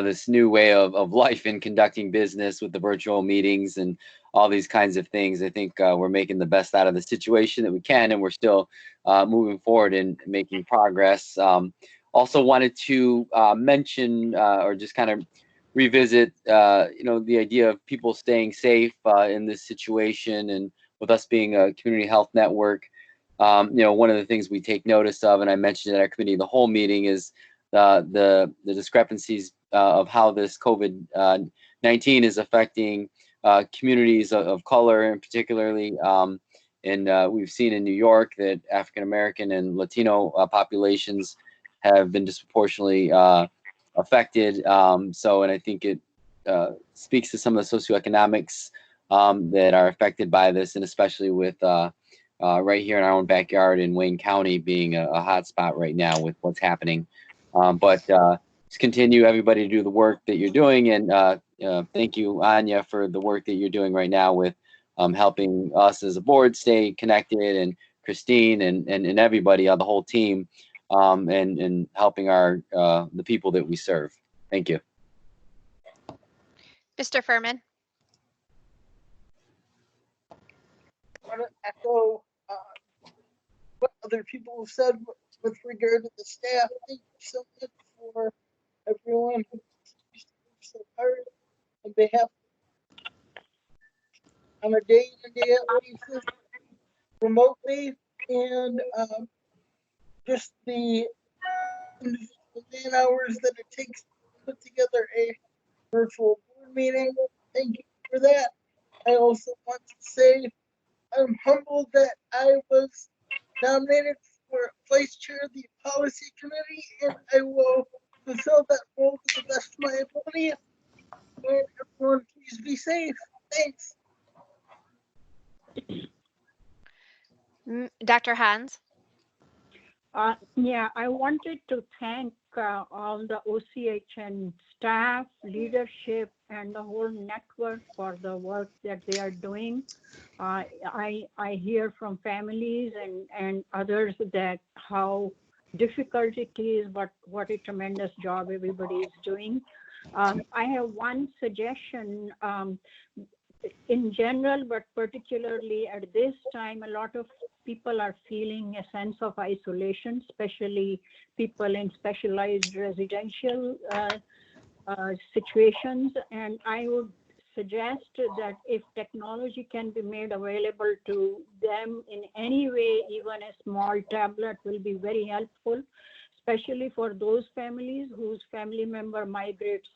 P: this new way of life in conducting business with the virtual meetings and all these kinds of things. I think we're making the best out of the situation that we can, and we're still moving forward and making progress. Also wanted to mention or just kind of revisit, the idea of people staying safe in this situation, and with us being a community health network. One of the things we take notice of, and I mentioned at our committee the whole meeting, is the discrepancies of how this COVID-19 is affecting communities of color, and particularly, and we've seen in New York that African American and Latino populations have been disproportionately affected. And I think it speaks to some of the socioeconomics that are affected by this, and especially with right here in our own backyard in Wayne County being a hot spot right now with what's happening. But just continue, everybody, to do the work that you're doing. And thank you, Anya, for the work that you're doing right now with helping us as a board stay connected, and Christine and everybody, the whole team, and helping the people that we serve. Thank you.
B: Mr. Furman.
M: I want to echo what other people have said with regard to the staff. Thank you so much for everyone who continues to work so hard on behalf on a day-in, day-out basis, remotely, and just the individual man hours that it takes to put together a virtual board meeting. Thank you for that. I also want to say I'm humbled that I was nominated for vice chair of the policy committee, and I will fulfill that role to the best of my ability. And everyone, please be safe. Thanks.
B: Dr. Hans.
E: Yeah, I wanted to thank all the OCHN staff, leadership, and the whole network for the work that they are doing. I hear from families and others that how difficult it is, but what a tremendous job everybody is doing. I have one suggestion. In general, but particularly at this time, a lot of people are feeling a sense of isolation, especially people in specialized residential situations. And I would suggest that if technology can be made available to them in any way, even a small tablet will be very helpful, especially for those families whose family member migrates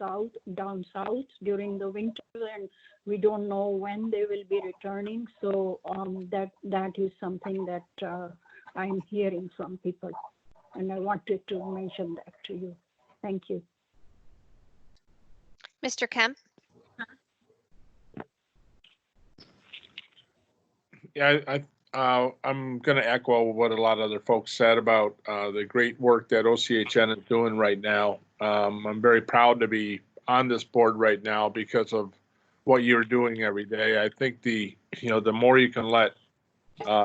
E: down south during the winter, and we don't know when they will be returning. So that is something that I'm hearing from people, and I wanted to mention that to you. Thank you.
B: Mr. Kemp.
F: Yeah, I'm going to echo what a lot of other folks said about the great work that OCHN is doing right now. I'm very proud to be on this board right now because of what you're doing every day. I think the more you can let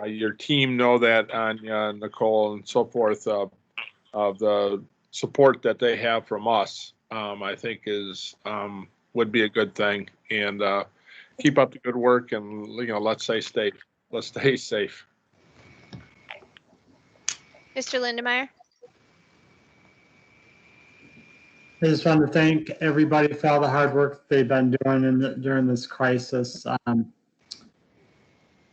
F: your team know that, Anya, Nicole, and so forth, of the support that they have from us, I think would be a good thing. And keep up the good work, and let's stay safe. Let's stay safe.
B: Mr. Lindemeyer.
L: I just want to thank everybody for all the hard work they've been doing during this crisis. I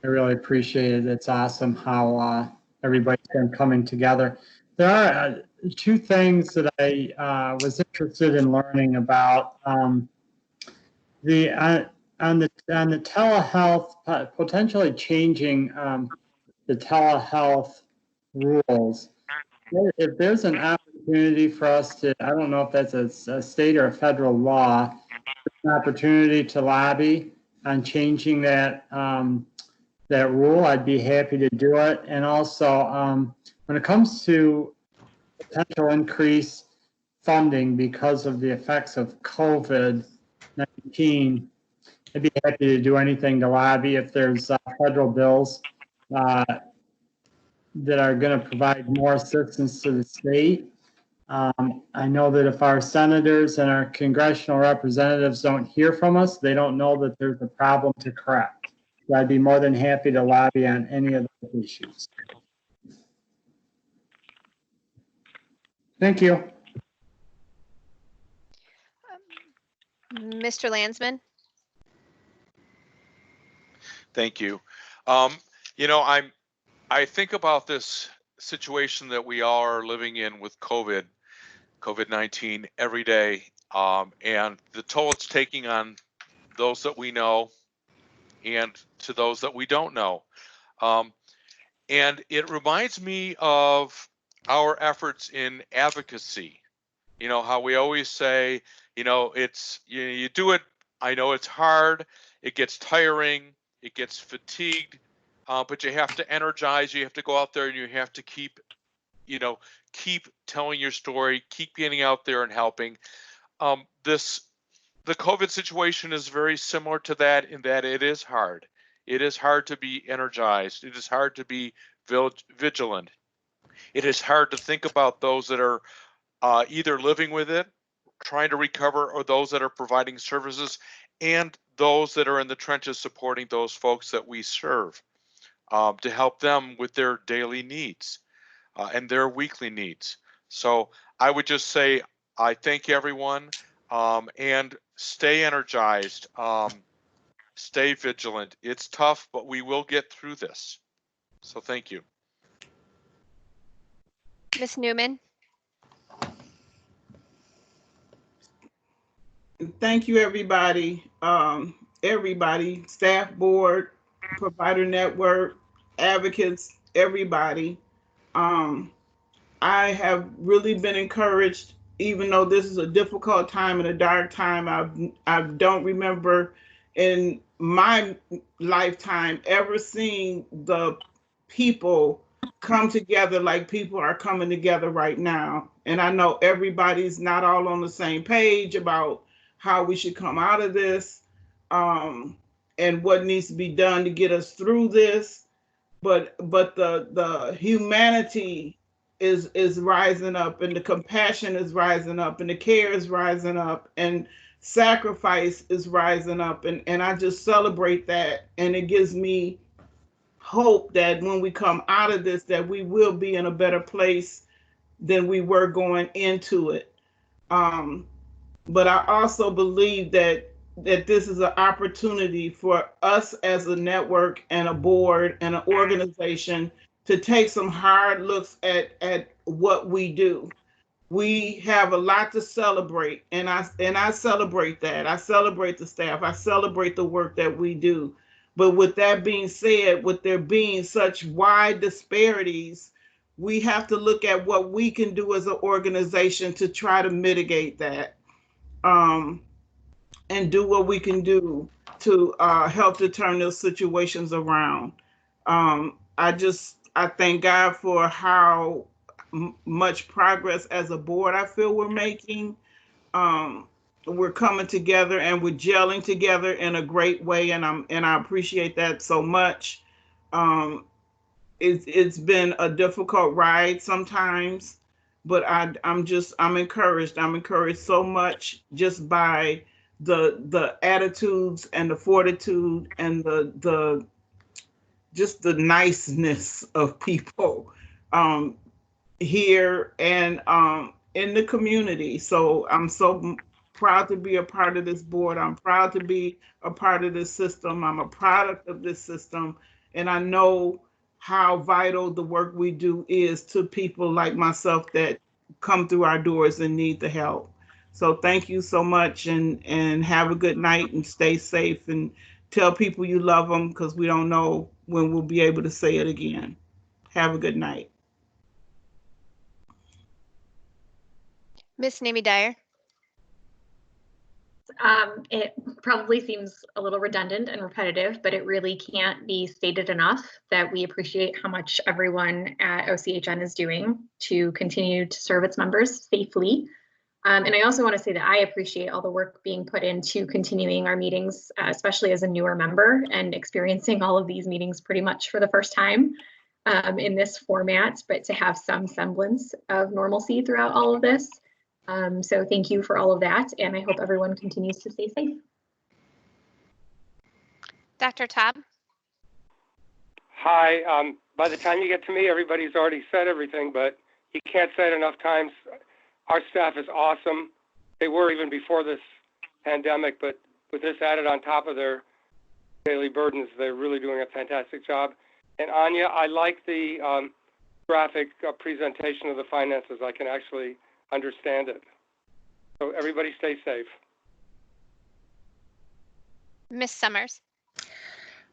L: really appreciate it. It's awesome how everybody's been coming together. There are two things that I was interested in learning about. The on the telehealth, potentially changing the telehealth rules. If there's an opportunity for us to, I don't know if that's a state or a federal law, an opportunity to lobby on changing that that rule, I'd be happy to do it. And also, when it comes to potential increase funding because of the effects of COVID-19, I'd be happy to do anything to lobby if there's federal bills that are going to provide more assistance to the state. I know that if our senators and our congressional representatives don't hear from us, they don't know that there's a problem to correct. So I'd be more than happy to lobby on any of those issues. Thank you.
R: Mr. Landsman?
N: Thank you. You know, I think about this situation that we all are living in with COVID-19 every day, and the toll it's taking on those that we know and to those that we don't know. And it reminds me of our efforts in advocacy. You know, how we always say, you know, it's, you do it, I know it's hard, it gets tiring, it gets fatigued, but you have to energize, you have to go out there and you have to keep, you know, keep telling your story, keep getting out there and helping. The COVID situation is very similar to that in that it is hard. It is hard to be energized. It is hard to be vigilant. It is hard to think about those that are either living with it, trying to recover, or those that are providing services, and those that are in the trenches supporting those folks that we serve, to help them with their daily needs and their weekly needs. So I would just say I thank everyone, and stay energized, stay vigilant. It's tough, but we will get through this. So thank you.
R: Ms. Newman?
G: Thank you, everybody. Everybody, staff, board, provider network, advocates, everybody. I have really been encouraged, even though this is a difficult time and a dark time. I don't remember in my lifetime ever seeing the people come together like people are coming together right now. And I know everybody's not all on the same page about how we should come out of this, and what needs to be done to get us through this. But the humanity is rising up, and the compassion is rising up, and the care is rising up, and sacrifice is rising up, and I just celebrate that, and it gives me hope that when we come out of this, that we will be in a better place than we were going into it. But I also believe that this is an opportunity for us as a network and a board and an organization to take some hard looks at what we do. We have a lot to celebrate, and I celebrate that. I celebrate the staff. I celebrate the work that we do. But with that being said, with there being such wide disparities, we have to look at what we can do as an organization to try to mitigate that. And do what we can do to help to turn those situations around. I thank God for how much progress as a board I feel we're making. We're coming together and we're gelling together in a great way, and I appreciate that so much. It's been a difficult ride sometimes, but I'm encouraged. I'm encouraged so much just by the attitudes and the fortitude and the just the niceness of people here, and in the community. So I'm so proud to be a part of this board. I'm proud to be a part of this system. I'm a product of this system. And I know how vital the work we do is to people like myself that come through our doors and need the help. So thank you so much, and have a good night and stay safe, and tell people you love them, because we don't know when we'll be able to say it again. Have a good night.
R: Miss Nami Dyer.
S: It probably seems a little redundant and repetitive, but it really can't be stated enough that we appreciate how much everyone at OCHN is doing to continue to serve its members safely. And I also want to say that I appreciate all the work being put into continuing our meetings, especially as a newer member and experiencing all of these meetings pretty much for the first time in this format, but to have some semblance of normalcy throughout all of this. So thank you for all of that, and I hope everyone continues to stay safe.
R: Dr. Taub.
Q: Hi. By the time you get to me, everybody's already said everything, but you can't say it enough times. Our staff is awesome. They were even before this pandemic, but with this added on top of their daily burdens, they're really doing a fantastic job. And Anya, I like the graphic presentation of the finances. I can actually understand it. So everybody stay safe.
R: Miss Summers.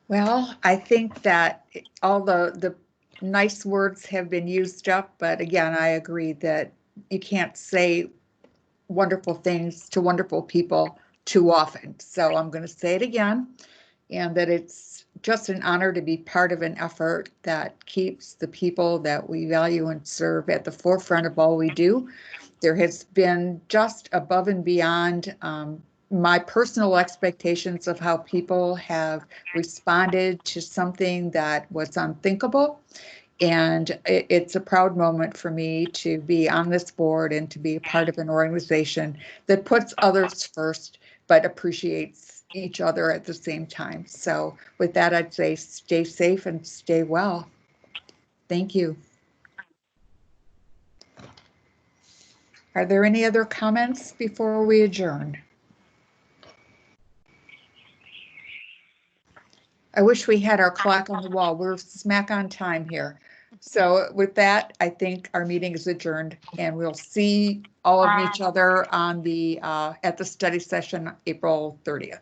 A: Well, I think that all the nice words have been used up, but again, I agree that you can't say wonderful things to wonderful people too often. So I'm going to say it again, and that it's just an honor to be part of an effort that keeps the people that we value and serve at the forefront of all we do. There has been just above and beyond my personal expectations of how people have responded to something that was unthinkable. And it's a proud moment for me to be on this board and to be a part of an organization that puts others first, but appreciates each other at the same time. So with that, I'd say stay safe and stay well. Thank you. Are there any other comments before we adjourn? I wish we had our clock on the wall. We're smack on time here. So with that, I think our meeting is adjourned, and we'll see all of each other on the at the study session April 30th.